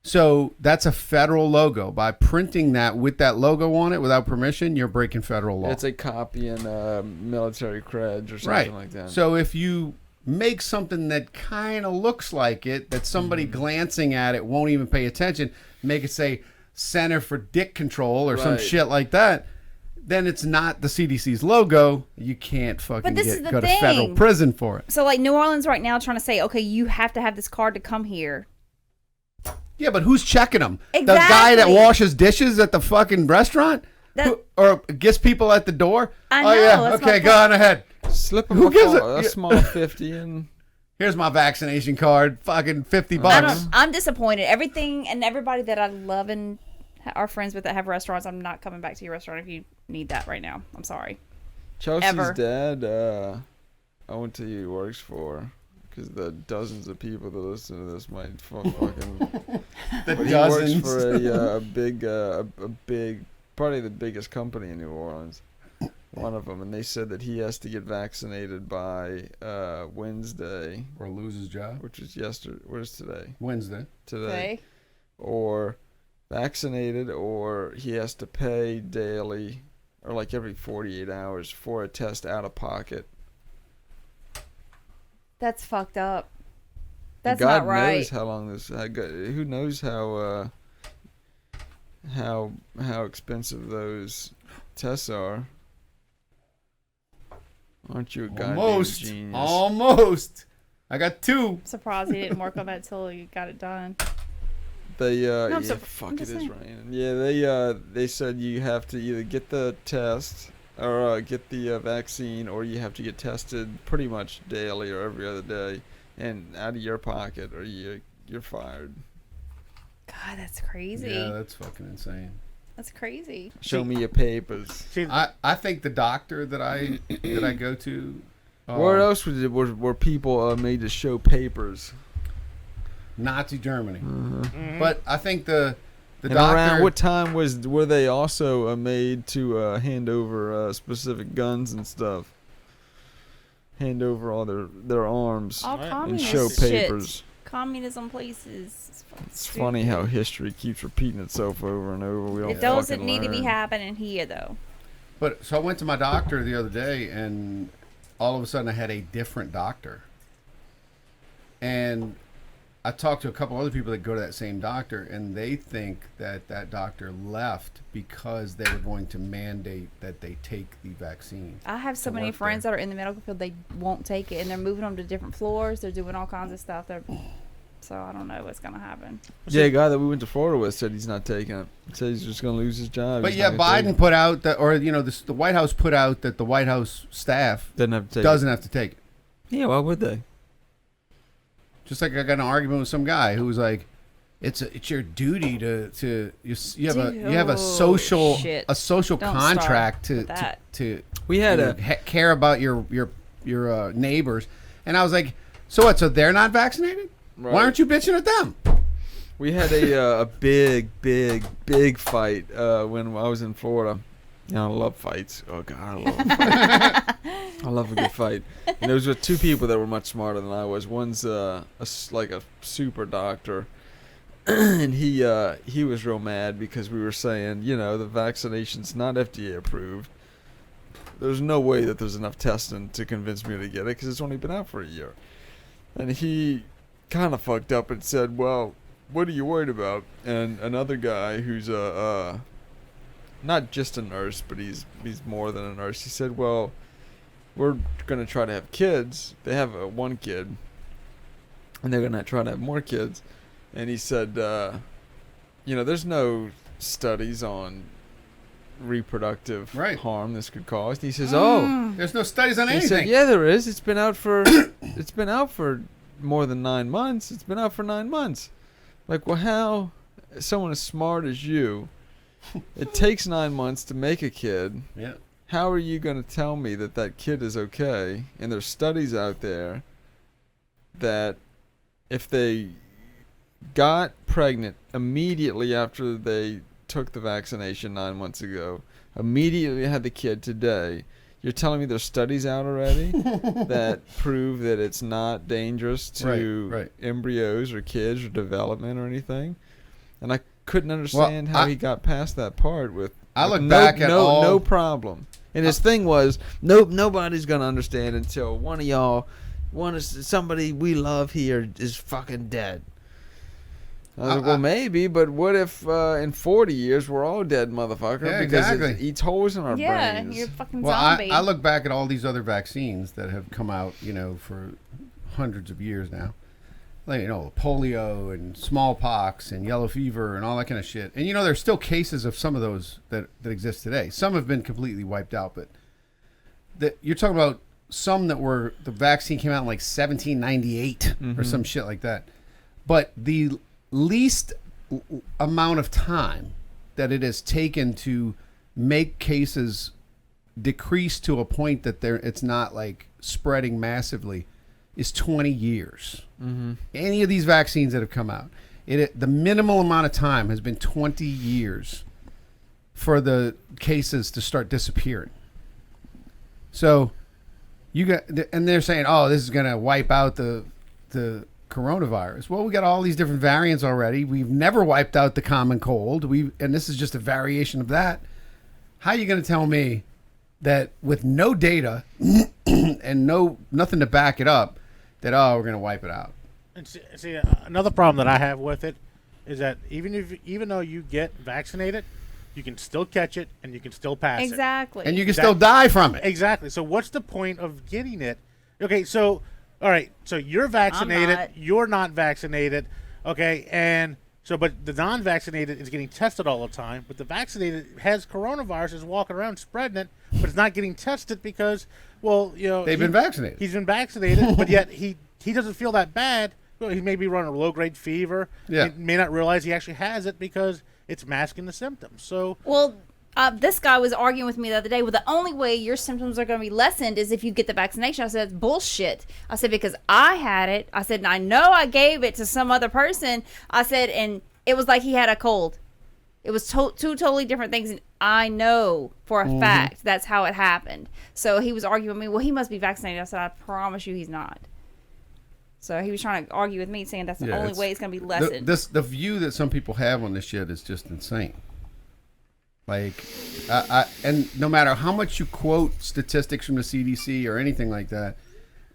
So that's a federal logo. By printing that with that logo on it without permission, you're breaking federal law. It's a copy in military creds or something right. like that. So if you make something that kind of looks like it, that somebody glancing at it won't even pay attention, make it say Center for Dick Control or some Right. shit like that, then it's not the CDC's logo. You can't fucking this is the go to federal thing. prison for it. So like New Orleans right now, trying to say, okay, you have to have this card to come here. Yeah, but who's checking them? The guy that Exactly. washes dishes at the fucking restaurant? That- Or gets people at the door? I Oh, know, yeah. that's my Okay, go on ahead. Slip him Who a, gives a a- small 50 and Here's my vaccination card. Fucking $50 I bucks. don't, I'm disappointed. Everything and everybody that I love and are friends with that have restaurants, I'm not coming back to your restaurant if you need that right now. I'm sorry. Chelsea's Ever. dad, I went to he works for, because the dozens of people that listen to this might fucking. The But he dozens. works for a big, probably the biggest company in New Orleans. One of them, and they said that he has to get vaccinated by Wednesday, Or lose his job. which is yesterday. What is today? Wednesday. Today. Okay. Or vaccinated, or he has to pay daily, or like every 48 hours for a test out of pocket. That's fucked up. That's God not right. knows how long this. Who knows how expensive those tests are? Aren't you a goddamn Almost. genius? Almost. I got 2. I'm surprised he didn't work on that till he got it done. They I'm yeah, so- fuck, I'm it just is saying. raining. Yeah, they said you have to either get the test or get the vaccine, or you have to get tested pretty much daily or every other day, and out of your pocket, or you're fired. God, that's crazy. Yeah, that's fucking insane. That's crazy. Show me your papers. See, I think the doctor that I go to. Where else were people made to show papers? Nazi Germany. mhm. But I think the And doctor. around what time were they also made to hand over specific guns and stuff? Hand over all their arms All Right. And and communist show shit. papers. Communism places. It's fucking It's stupid. funny how history keeps repeating itself over and over. We don't It doesn't fucking need to be learn. happening here, though. But so I went to my doctor the other day, and all of a sudden I had a different doctor. And I talked to a couple other people that go to that same doctor, and they think that that doctor left because they were going to mandate that they take the vaccine. I have so To many work friends there. that are in the medical field, they won't take it, and they're moving them to different floors. They're doing all kinds of stuff. So I don't know what's going to happen. Yeah, a guy that we went to Florida with said he's not taking it. Said he's just going to lose his job. But He's yeah, not gonna take Biden it. put out that, or the White House put out that the White House staff Doesn't have to take doesn't have to take it. it. Yeah, why would they? Just like I got in an argument with some guy who was like, "It's your duty to you have a social shit. social Don't contract start to with that. to We had you know, care about your neighbors." And I was like, "So what? So they're not vaccinated? Right. Why aren't you bitching at them?" We had a big fight when I was in Florida. You know, I love fights. Oh God, I love a fight. I love a good fight. And it was with two people that were much smarter than I was. One's like a super doctor, and he was real mad because we were saying, you know, the vaccination's not FDA approved. There's no way that there's enough testing to convince me to get it because it's only been out for a year. And he kind of fucked up and said, well, what are you worried about? And another guy who's not just a nurse, but he's more than a nurse. He said, well, we're going to try to have kids. They have one kid, and they're going to try to have more kids. And he said, you know, there's no studies on reproductive Right. harm this could cause. And he says, oh, There's no studies on he anything. said, yeah, there is. It's been out for more than 9 months. It's been out for 9 months. Like, well, how someone as smart as you, it takes 9 months to make a kid. Yeah. How are you going to tell me that that kid is okay? And there's studies out there that if they got pregnant immediately after they took the vaccination 9 months ago, immediately had the kid today, you're telling me there's studies out already that prove that it's not dangerous to Right. embryos or kids or development or anything? And I couldn't understand how he got past that part with I look no, back at no, all- no problem. And his thing was, nope, nobody's gonna understand until one of y'all, somebody we love here is fucking dead. I was like, well, maybe, but what if in 40 years we're all dead, motherfucker? Yeah, because exactly. it eats holes in our Yeah, brains. you're a fucking Well, zombie. I look back at all these other vaccines that have come out, you know, for hundreds of years now. Like, you know, polio and smallpox and yellow fever and all that kind of shit. And, you know, there's still cases of some of those that exist today. Some have been completely wiped out, but you're talking about some that were, the vaccine came out in like 1798 or some shit like that. But the least amount of time that it has taken to make cases decrease to a point that it's not like spreading massively is 20 years. Mm-hmm. Any of these vaccines that have come out, the minimal amount of time has been 20 years for the cases to start disappearing. So and they're saying, oh, this is going to wipe out the coronavirus. Well, we got all these different variants already. We've never wiped out the common cold. And this is just a variation of that. How are you going to tell me that with no data and nothing to back it up, that we're going to wipe it out? And see, another problem that I have with it is that even though you get vaccinated, you can still catch it and you can still pass it. Exactly. And you can still die from it. Exactly. So what's the point of getting it? Okay, so all right, so you're vaccinated, you're not vaccinated, okay, and so but the non-vaccinated is getting tested all the time, but the vaccinated has coronavirus, is walking around spreading it, but it's not getting tested because, well, they've been vaccinated. He's been vaccinated, but yet he doesn't feel that bad. Well, he may be running a low-grade fever. Yeah. He may not realize he actually has it because it's masking the symptoms. So this guy was arguing with me the other day. Well, the only way your symptoms are going to be lessened is if you get the vaccination. I said, that's bullshit. I said, because I had it. I said, and I know I gave it to some other person. I said, and it was like he had a cold. It was two totally different things. And I know for a fact that's how it happened. So he was arguing with me. Well, he must be vaccinated. I said, I promise you he's not. So he was trying to argue with me, saying that's the only way it's going to be lessened. The view that some people have on this shit is just insane. Like, and no matter how much you quote statistics from the CDC or anything like that,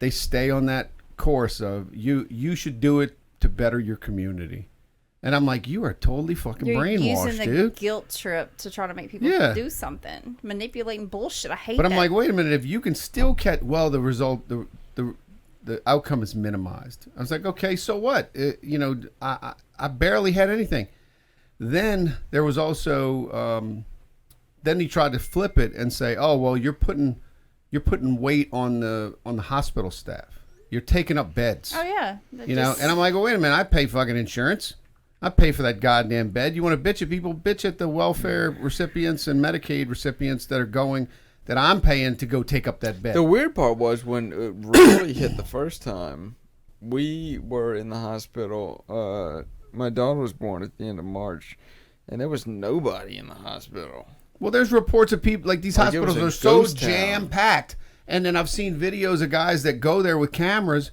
they stay on that course of you should do it to better your community. And I'm like, you are totally fucking brainwashed, using the dude. Guilt trip to try to make people do something, manipulating bullshit. I hate that. But I'm like, wait a minute, if you can still catch, well, the result, the outcome is minimized. I was like, okay, so what? I barely had anything. Then there was also, then he tried to flip it and say, oh, well, you're putting weight on the hospital staff. You're taking up beds. Oh yeah. And I'm like, well, wait a minute, I pay fucking insurance. I pay for that goddamn bed. You want to bitch at people? Bitch at the welfare recipients and Medicaid recipients that I'm paying to go take up that bed. The weird part was when it really hit the first time, we were in the hospital. My daughter was born at the end of March, and there was nobody in the hospital. Well, there's reports of people, like these hospitals are so jam-packed. And then I've seen videos of guys that go there with cameras,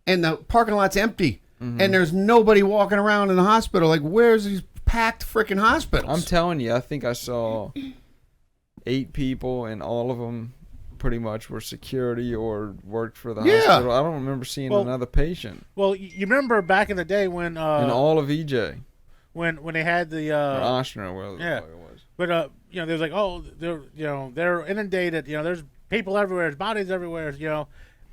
and the parking lot's empty. Mm-hmm. And there's nobody walking around in the hospital. Like, where's these packed freaking hospitals? I'm telling you, I think I saw 8 people, and all of them pretty much were security or worked for the hospital. I don't remember seeing another patient. Well, you remember back in the day when in all of EJ, when they had the or Oshner, whatever yeah, the fuck it was. But they was like, oh, they're inundated. There's people everywhere, there's bodies everywhere.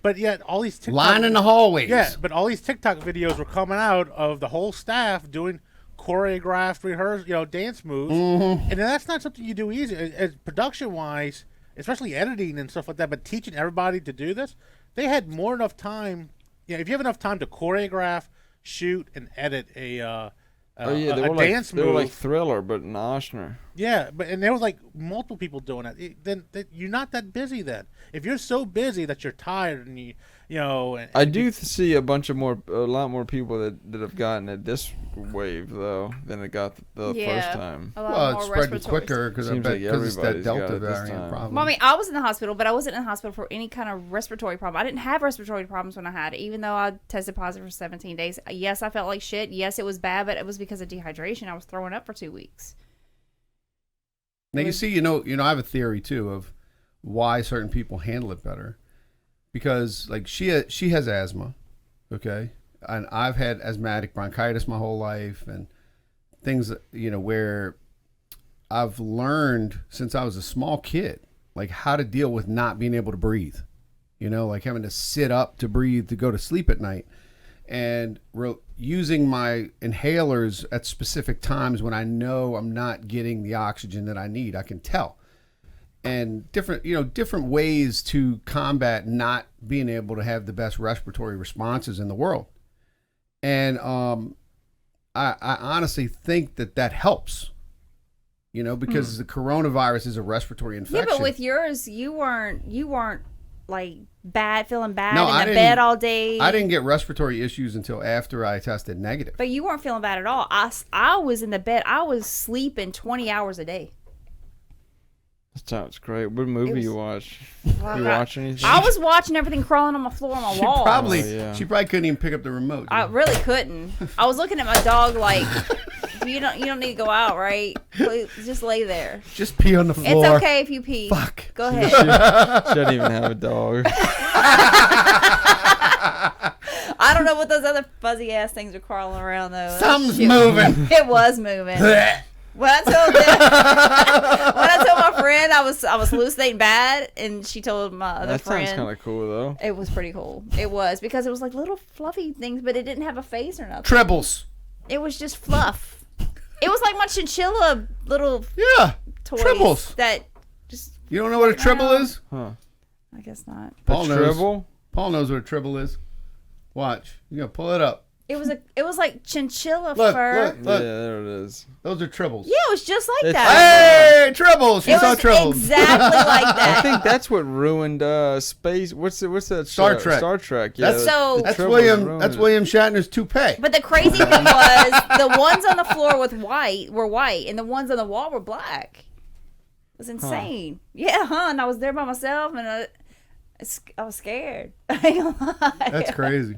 But yet all these TikTok line in the hallways. Yeah, but all these TikTok videos were coming out of the whole staff doing choreographed, rehearsed, dance moves, and that's not something you do easy. As production-wise, especially editing and stuff like that. But teaching everybody to do this, they had more enough time. If you have enough time to choreograph, shoot, and edit a dance move, they were like Thriller, but in Oshner. Yeah, and there was like multiple people doing it. Then you're not that busy. Then if you're so busy that you're tired and I do see a lot more people that have gotten it this wave though than it got the first time. Well, it's spreading quicker because it's that Delta variant problem. Well, I mean, I was in the hospital, but I wasn't in the hospital for any kind of respiratory problem. I didn't have respiratory problems when I had it, even though I tested positive for 17 days. Yes, I felt like shit. Yes, it was bad, but it was because of dehydration. I was throwing up for 2 weeks. Now you see, I have a theory too of why certain people handle it better, because like she has asthma, okay, and I've had asthmatic bronchitis my whole life, and things where I've learned since I was a small kid, like how to deal with not being able to breathe, like having to sit up to breathe to go to sleep at night. And using my inhalers at specific times when I know I'm not getting the oxygen that I need, I can tell. And different ways to combat not being able to have the best respiratory responses in the world. And I honestly think that helps. You know, because the coronavirus is a respiratory infection. Yeah, but with yours, you weren't like feeling bad No, in I the didn't- bed all day. I didn't get respiratory issues until after I tested negative. But you weren't feeling bad at all. I was in the bed. I was sleeping 20 hours a day. That sounds great. What movie was- you watch? Well, You watch anything? I was watching everything crawling on my floor on my She wall. probably, Oh, yeah. she probably couldn't even pick up the remote. I really couldn't. I was looking at my dog like, you don't need to go out, right? Please, just lay there. Just pee on the It's floor. okay if you pee. Fuck. Go ahead. She doesn't even have a dog. I don't know what those other fuzzy ass things are crawling around though. Something's Shit. moving. It was moving. When I told my friend I was hallucinating bad, and she told my other That friend, sounds kind of cool though. it was pretty cool. It was because it was like little fluffy things, but it didn't have a face or nothing. Tribbles. It was just fluff. It was like my chinchilla little Yeah. toys Tribbles. that just. You don't know what a tribble is? Huh? I guess not. Paul a knows. tribble? Paul knows what a tribble is. Watch. You gotta pull it up. It was like chinchilla Look, fur. look. Yeah, there it is. Those are tribbles. Yeah, it was just like It's- that. Hey, tribbles. She It saw was tribbles. exactly like that. I think that's what ruined space. What's that? Star show? Trek. Star Trek. Yeah. That's- So- That's Tribbles William. ruined That's it. William Shatner's toupee. But the crazy thing was the ones on the floor were white, and the ones on the wall were black. It was insane. Yeah, and I was there by myself, and I was scared. I ain't gonna lie. That's crazy.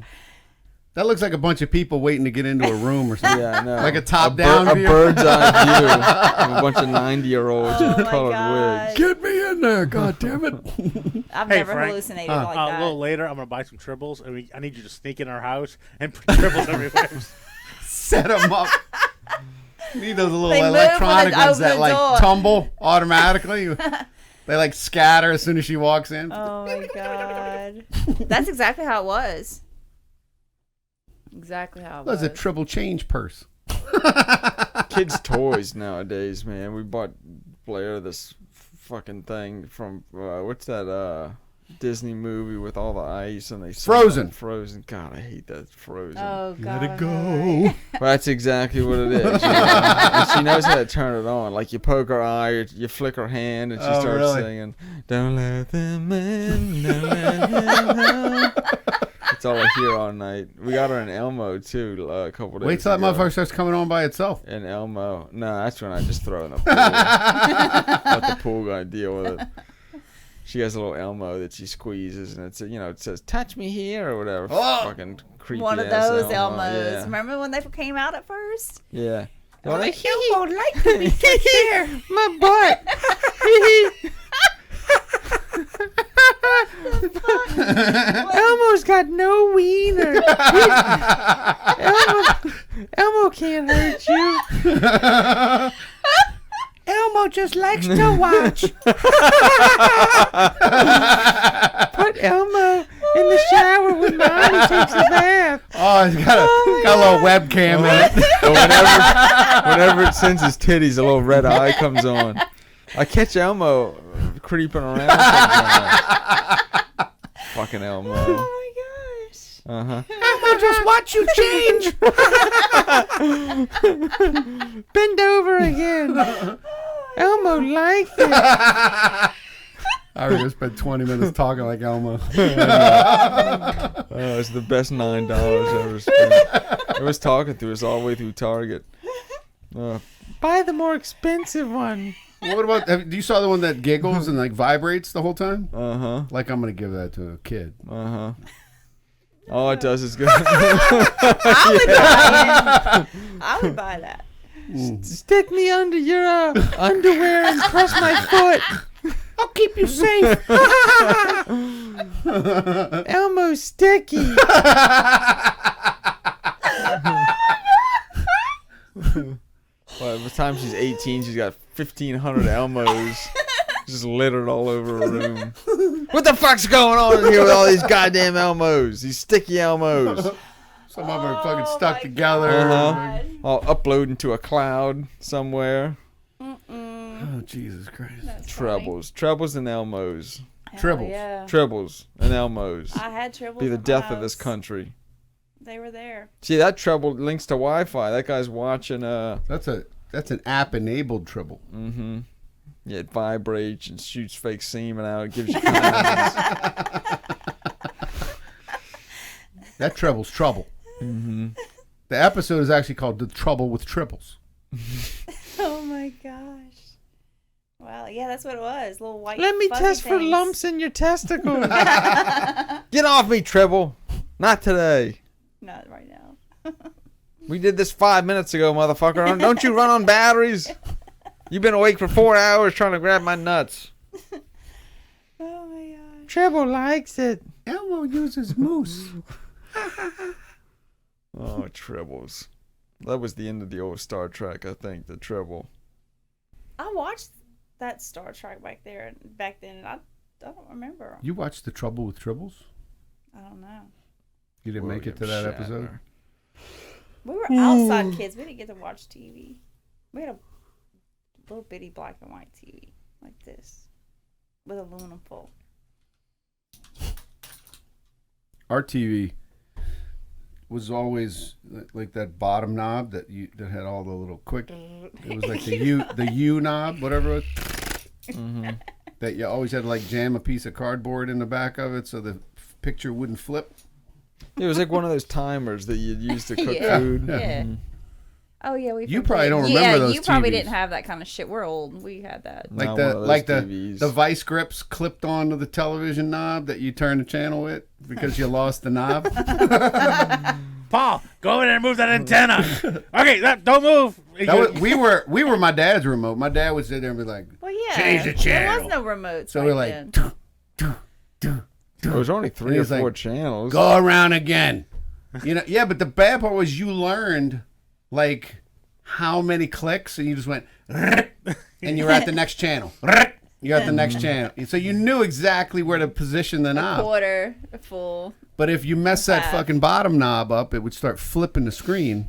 That looks like a bunch of people waiting to get into a room or something. Yeah, I know. Like a top-down a view. bird's eye view of a bunch of 90-year-olds Oh with my colored God. wigs. Get me in there, God damn it! I've Hey, never Frank. hallucinated like A that. little later, I'm gonna buy some tribbles, and I need you to sneak in our house and put tribbles everywhere. Set them up. You need those little They move electronic when they ones that open the like door. tumble automatically. They like scatter as soon as she walks in. Oh my god. That's exactly how it was. Exactly how it That's was. a triple change purse. Kids' toys nowadays, man. We bought Blair this fucking thing from what's that Disney movie with all the ice and they Frozen. Frozen. God, I hate that Frozen. Oh god. Let it I know, go. right? But that's exactly what it is. You know? And she knows how to turn it on. Like you poke her eye, or you flick her hand, and she Oh, starts really? singing. Don't let them in. Don't let them out." That's all I hear all night. We got her in Elmo too a couple days. Wait till that ago. motherfucker starts coming on by itself. In Elmo. No, that's when I just throw it in the pool. Let the pool guy deal with it. She has a little Elmo that she squeezes, and it says "touch me here" or whatever. Oh! Fucking creepy. One of ass those Elmo. Elmos. Yeah. Remember when they came out at first? Yeah. They're like, Elmo like to be touched here. My butt. Elmo's got no wiener. Elmo can't hurt you. Elmo just likes to watch. Put Elmo in the shower when Mommy takes a bath. Oh, he's got a little webcam in it. Whenever it sends his titties, a little red eye comes on. I catch Elmo creeping around sometimes. Fucking Elmo. Oh my gosh. Uh-huh. Elmo just watch you change. Bend over again. Elmo liked it. I was gonna spend 20 minutes talking like Elmo. Oh, it's the best $9 ever spent. It was talking to us all the way through Target. Buy the more expensive one. What about? You saw the one that giggles and like vibrates the whole time? Uh-huh. Like I'm gonna give that to a kid. Uh-huh. All it does is go. I would buy that. Stick me under your underwear and press my foot. I'll keep you safe. Elmo's sticky. By the time she's 18, she's got 1,500 Elmos just littered all over her room. What the fuck's going on in here with all these goddamn Elmos? These sticky Elmos. Some of them are fucking stuck together. Uh-huh. All uploading to a cloud somewhere. Oh Jesus Christ! Trebles and Elmos. Tribbles. Yeah. Trebles and Elmos. I had tribbles. Be the at my death of this house. country. They were there. See, that treble links to Wi-Fi. That guy's watching That's a That's an app-enabled Tribble. Mm-hmm. Yeah, it vibrates and shoots fake semen out. It gives you connections. That Tribble's trouble. Mm-hmm. The episode is actually called "The Trouble with Tribbles." Oh my gosh. Well, yeah, that's what it was. Little white. Let me fuzzy test for things. lumps in your testicles. Get off me, Tribble. Not today. Not right now. We did this 5 minutes ago, motherfucker. Don't you run on batteries? You've been awake for 4 hours trying to grab my nuts. Oh my gosh. Tribble likes it. Elmo uses moose. Oh, Tribbles. That was the end of the old Star Trek, I think, the Tribble. I watched that Star Trek back then, and I don't remember. You watched "The Trouble with Tribbles"? I don't know. You didn't make it to William that episode? Shatner. We were outside kids. We didn't get to watch TV. We had a little bitty black and white TV like this with aluminum foil. Our TV was always like that bottom knob that had all the little quick. It was like the U knob, whatever it was. Mm-hmm. That you always had to like jam a piece of cardboard in the back of it so the picture wouldn't flip. It was like one of those timers that you'd use to cook Yeah. food. Yeah. Mhm. Oh yeah, we. You probably don't remember those you probably TVs. didn't have that kind of shit. We're old. We had that. Like Not the one of those like the TVs. the vice grips clipped onto the television knob that you turn the channel with because you lost the knob. Paul, go over there and move that antenna. Okay, don't move. We were my dad's remote. My dad would sit there and be like, Well, yeah. Change the There channel. was no remote. so we're like, There was only 3 And or he's like, 4 channels. go around again. You know, yeah, but the bad part was you learned like how many clicks and you just went and you were at the next channel. You're at the next channel. So you knew exactly where to position the knob. quarter, a full. But if you mess that Half. fucking bottom knob up, it would start flipping the screen.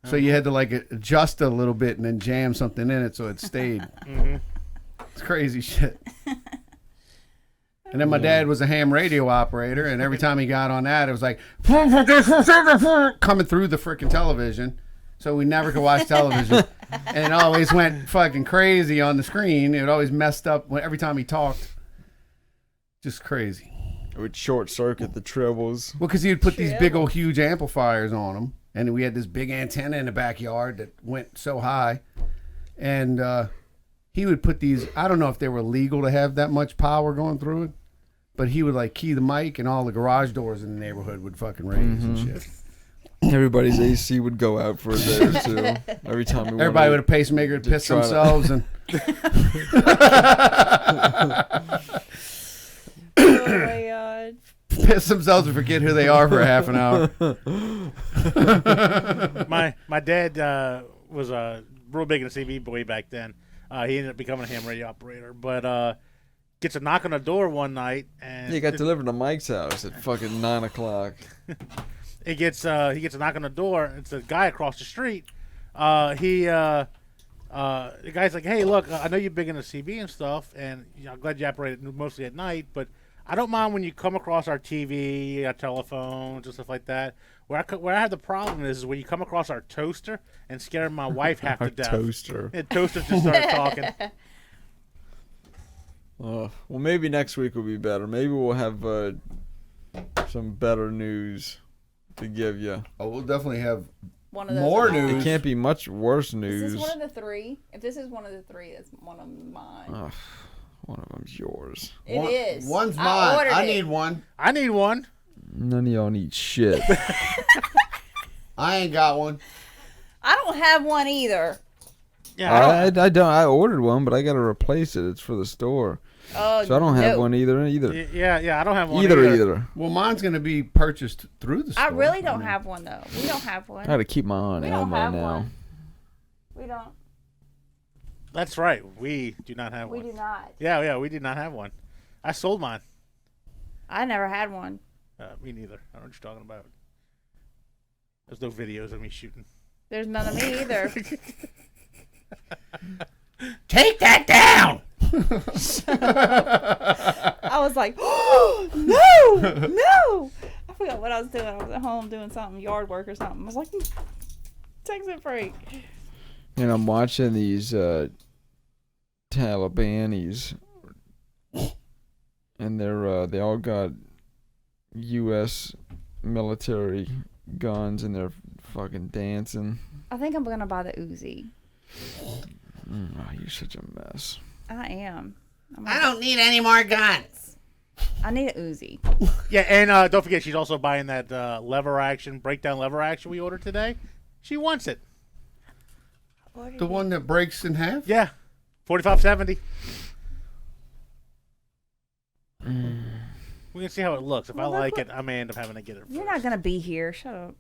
So you had to like adjust it a little bit and then jam something in it so it stayed. It's crazy shit. And then my dad was a ham radio operator, and every time he got on that, it was like coming through the freaking television. So we never could watch television. And it always went fucking crazy on the screen. It always messed up every time he talked. Just crazy. It would short circuit the Tribbles. Well, because he would put these big old huge amplifiers on them. And we had this big antenna in the backyard that went so high. And he would put these, I don't know if they were legal to have that much power going through it, but he would like key the mic and all the garage doors in the neighborhood would fucking raise and shit. Everybody's AC would go out for a day or two. Every time we Everybody with wanted a pacemaker would piss try to- themselves and Oh my god. piss themselves and forget who they are for half an hour. my dad was real big in the CB way back then. He ended up becoming a ham radio operator, but gets a knock on the door one night, and He got delivered to Mike's house at fucking 9 o'clock. he gets a knock on the door. It's a guy across the street. The guy's like, "Hey, look, I know you're big into CB and stuff, and I'm glad you operate it mostly at night, but I don't mind when you come across our TV, our telephones, and stuff like that. Where I have the problem is when you come across our toaster and scare my wife half Our to death." toaster. And toaster just started talking. Well, maybe next week will be better. Maybe we'll have some better news to give you. Oh, we'll definitely have One of those. More are mine. news. It can't be much worse Is news. this one of the 3? If this is one of the 3, that's one of mine. Ugh, one of them's yours. It is. One's I mine. ordered I it. need one. I need one. None of y'all need shit. I ain't got one. I don't have one either. Yeah, I don't- I don't. I ordered one, but I got to replace it. It's for the store, Oh, so I don't have no. one either. Yeah, I don't have one Either. Well, mine's going to be purchased through the store. I really don't have one though. We don't have one. I got to keep my eye on We don't Elmo have now. one. We don't. That's right. We do not have We one. do not. Yeah, we did not have one. I sold mine. I never had one. Me neither. I don't know what you're talking about. There's no videos of me shooting. There's none of me either. Take that down. I was like, oh, no. I forgot what I was doing. I was at home doing something, yard work or something. I was like, text it break. And I'm watching these Talibanis, and they all got U.S. military guns, and they're fucking dancing. I think I'm gonna buy the Uzi. Oh, you're such a mess. I am. I don't need any more guns. I need a Uzi. Yeah, and don't forget, she's also buying that breakdown lever action we ordered today. She wants it. The one that breaks in half? Yeah, 4570. We can see how it looks. If I like it, I may end up having to get it first. You're not gonna be here. Shut up.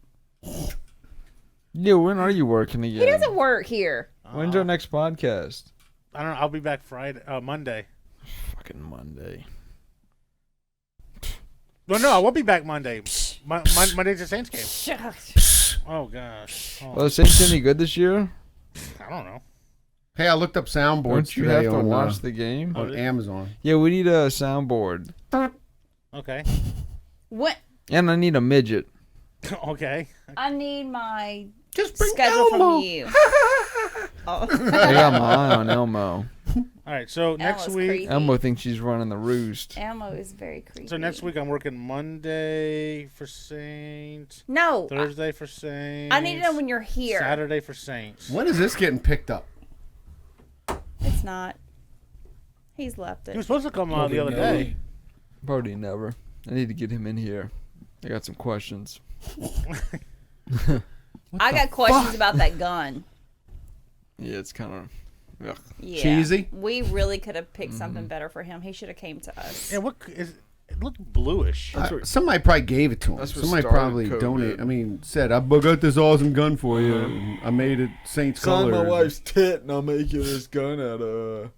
Yeah, when are you working again? He doesn't work here. When's our next podcast? I don't know. I'll be back Monday. Fucking Monday. No, I won't be back Monday. Monday's the Saints game. Shut up. Oh, gosh. Well, the Saints any good this year? I don't know. Hey, I looked up soundboards Don't you today have to on, watch the game? on Amazon. Yeah, we need a soundboard. Okay. What? And I need a midget. Okay. I need my Just bring schedule Elmo. from you. I got my eye on Elmo. All right, so next Elmo's week. creepy. Elmo thinks she's running the roost. Elmo is very creepy. So next week I'm working Monday for Saints, No. Thursday for Saints. I need to know when you're here. Saturday for Saints. When is this getting picked up? It's not. He's left He it. was supposed to come the other day. Probably never. I need to get him in here. I got some questions. I got questions about that gun. Yeah, it's kind of... Yeah. Cheesy? We really could have picked something better for him. He should have came to us. Yeah, it looked bluish. Somebody probably gave it to him. That's what Somebody started probably COVID. donated. I mean, said, I got this awesome gun for you. And I made it Saints colors. tit and I'll make you this gun out of...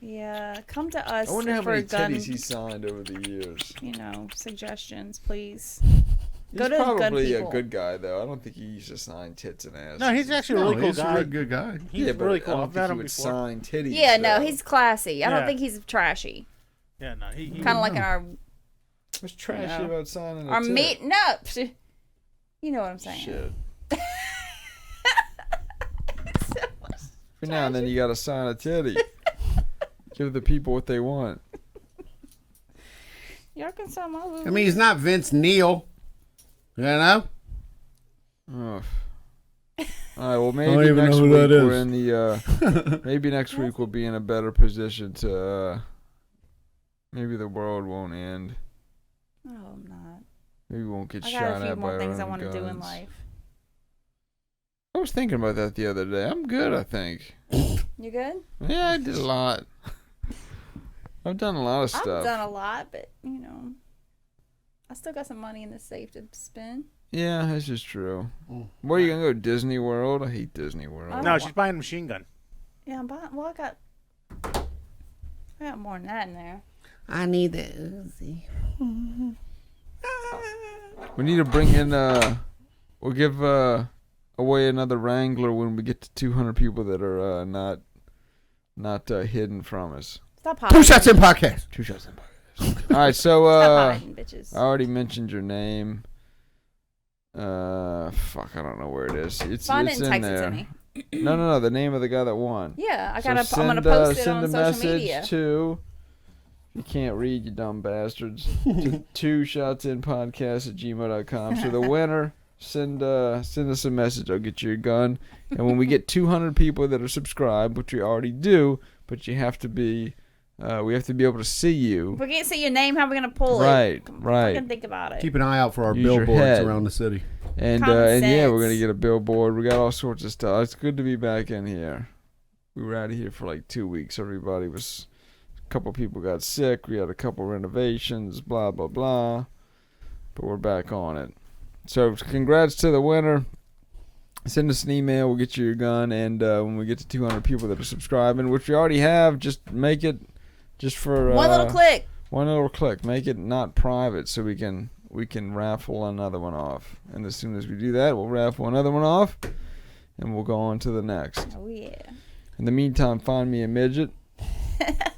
Yeah, come to us I wonder how for many gun, titties he signed over the years. suggestions, please. He's Go to gun probably a people. good guy, though. I don't think he used to sign tits and ass. No, he's actually a really cool he's guy. a really good guy. He's yeah, but really I cool. don't I've think met he him would before. sign titties. Yeah, no, though. he's classy. I don't Yeah. think he's trashy. Yeah, no, he Kind of like in our What's trashy know. about signing a our tit? meeting up. You know what I'm saying? Shit. Every now and then you gotta sign a titty. Give the people what they want. Y'all can sell my I mean, he's not Vince Neil. You know? Oh. All right. Well, don't maybe even next know week who that we're is. in the. Maybe next week we'll be in a better position to. Maybe the world won't end. Oh, I'm not. Maybe we won't get I shot got a few at by more our things I own want to do in guns. life. I was thinking about that the other day. I'm good, I think. You good? Yeah, I did a lot. I've done a lot of stuff. I've done a lot, but I still got some money in the safe to spend. Yeah, that's just true. Where are you gonna go? Disney World? I hate Disney World. No, she's buying a machine gun. Yeah, I'm buying. Well, I got more than that in there. I need the Uzi. We need to bring in. We'll give away another Wrangler when we get to 200 people that are not hidden from us. Stop hiding. 2 Shots in Podcast. 2 shots in podcast. All right, so Stop hiding, bitches. I already mentioned your name. Fuck, I don't know where it is. It's Find it's it and in text it there. to me. No, the name of the guy that won. Yeah, I'm So gonna send, post it send on a social message media. to. You can't read, you dumb bastards. To 2shotsinpodcast@gmail.com. So the winner, send us a message. I'll get you your gun. And when we get 200 people that are subscribed, which we already do, but you have to be, we have to be able to see you. If we can't see your name, how are we gonna pull it? Right. Fucking think about it. Keep an eye out for our Use your billboards head. around the city. And Common yeah, we're sense. gonna get a billboard. We got all sorts of stuff. It's good to be back in here. We were out of here for like 2 weeks. Everybody was, a couple people got sick. We had a couple renovations. Blah blah blah. But we're back on it. So congrats to the winner. Send us an email. We'll get you your gun. And when we get to 200 people that are subscribing, which we already have, just make it just for One little click. one little click. Make it not private so we can raffle another one off. And as soon as we do that, we'll raffle another one off, and we'll go on to the next. Oh yeah. In the meantime, find me a midget.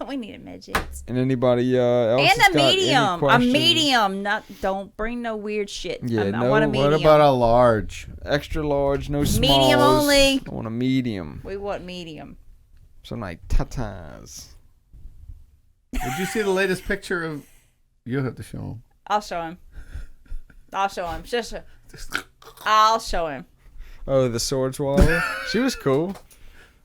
We need a midget. And anybody else? And that's a got any medium. A questions? medium. Not. Don't bring no weird shit. Yeah, I no, want a medium. What about a large? Extra large, no smalls. Medium only. I want a medium. We want medium. Some like tatas. Did you see the latest picture of? You'll have to show him. I'll show him. I'll show him. Oh, the sword swallower. She was cool.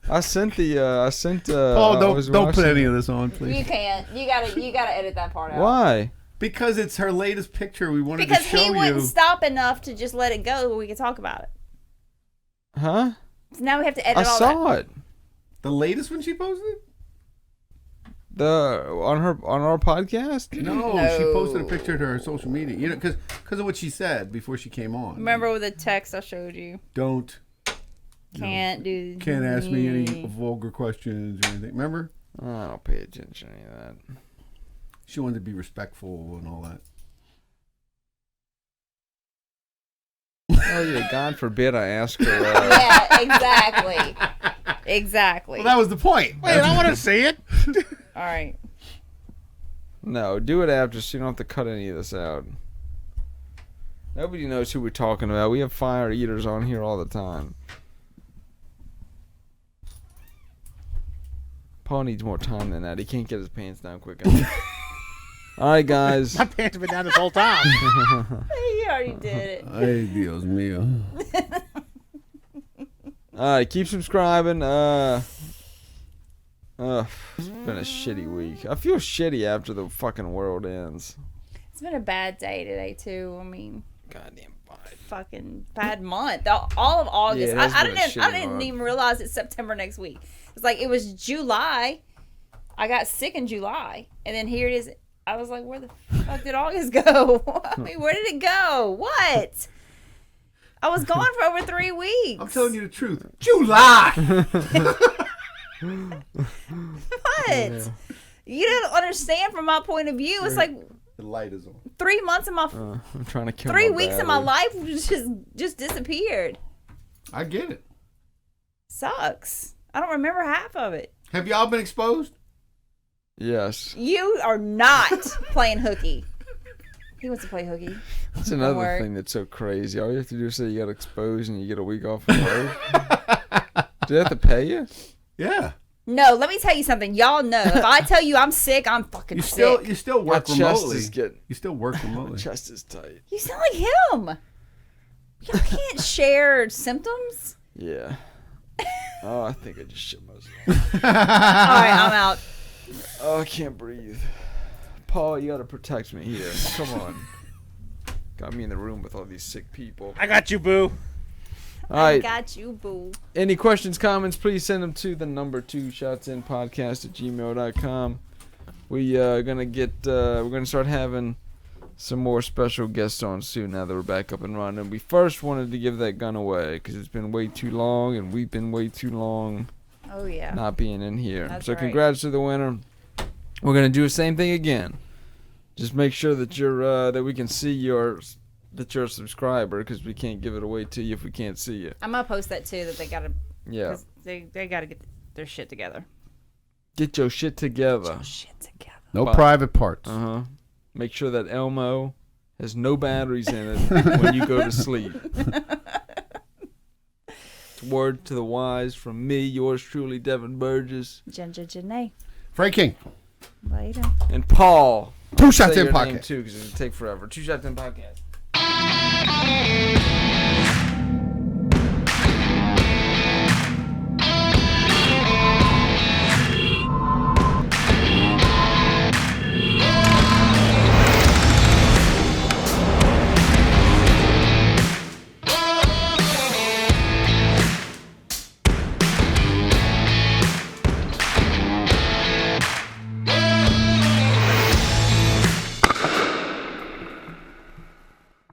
I sent. Paul, don't put any of this on, please. You can't. You gotta edit that part out. Why? Because it's her latest picture. We wanted Because to show he wouldn't you. stop enough to just let it go where we could talk about it. Huh? So now we have to I edit all saw that. it. The latest one she posted? On our podcast. No, she posted a picture to her social media. You know, because of what she said before she came on. Remember with the text I showed you? Don't Can't ask me any vulgar questions or anything. Remember? I don't pay attention to any of that. She wanted to be respectful and all that. Oh yeah, God forbid I ask her. Yeah, exactly. Exactly. Well, that was the point. Wait, I want to see it. All right. No, do it after so you don't have to cut any of this out. Nobody knows who we're talking about. We have fire eaters on here all the time. Paul needs more time than that. He can't get his pants down quick enough. Alright, guys. My pants have been down this whole time. You already did it. Ay, Dios mío. Alright, keep subscribing. It's been a shitty week. I feel shitty after the fucking world ends. It's been a bad day today too. I mean, Goddamn fine. fucking bad month. All of August. Yeah, it has I been a didn't. I shitty didn't month. even realize it's September next week. It's like it was July. I got sick in July, and then here it is. I was like, where the fuck did August go? I mean, where did it go? What? I was gone for over 3 weeks. I'm telling you the truth. July! What? You don't understand from my point of view. It's like The light is on. 3 months of my I'm trying to kill 3 my weeks of my battery. life just disappeared. I get it. Sucks. I don't remember half of it. Have y'all been exposed? Yes. You are not playing hooky. He wants to play hooky. That's another work. thing that's so crazy. All you have to do is say you got exposed and you get a week off from work. Do they have to pay you? Yeah. No, let me tell you something. Y'all know if I tell you I'm sick, I'm fucking You sick. still work My chest remotely. is getting. You still work My remotely. chest is tight. You sound like him. Y'all can't share symptoms. Yeah. Oh, I think I just shit myself. All right, I'm out. Oh, I can't breathe. Paul, you gotta protect me here. Come on. Got me in the room with all these sick people. I got you, boo. All right. I got you, boo. Any questions, comments, please send them to the number 2shotsinpodcast@gmail.com. We we're gonna start having some more special guests on soon now that we're back up and running. We first wanted to give that gun away because it's been way too long and we've been way too long Oh yeah. not being in here. That's So right. congrats to the winner. We're gonna do the same thing again. Just make sure that you're that we can see that you're a subscriber because we can't give it away to you if we can't see you. I'm gonna post that too. That they gotta. Yeah. 'Cause they gotta get their shit together. Get your shit together. Shit together. No Bye. private parts. Uh-huh. Make sure that Elmo has no batteries in it when you go to sleep. Word to the wise from me, yours truly, Devin Burgess, Ginger Janae. Frank King. Later. and Paul. Two Shots Say in your name Pocket. too, because it'll take forever. 2 Shots in Podcast.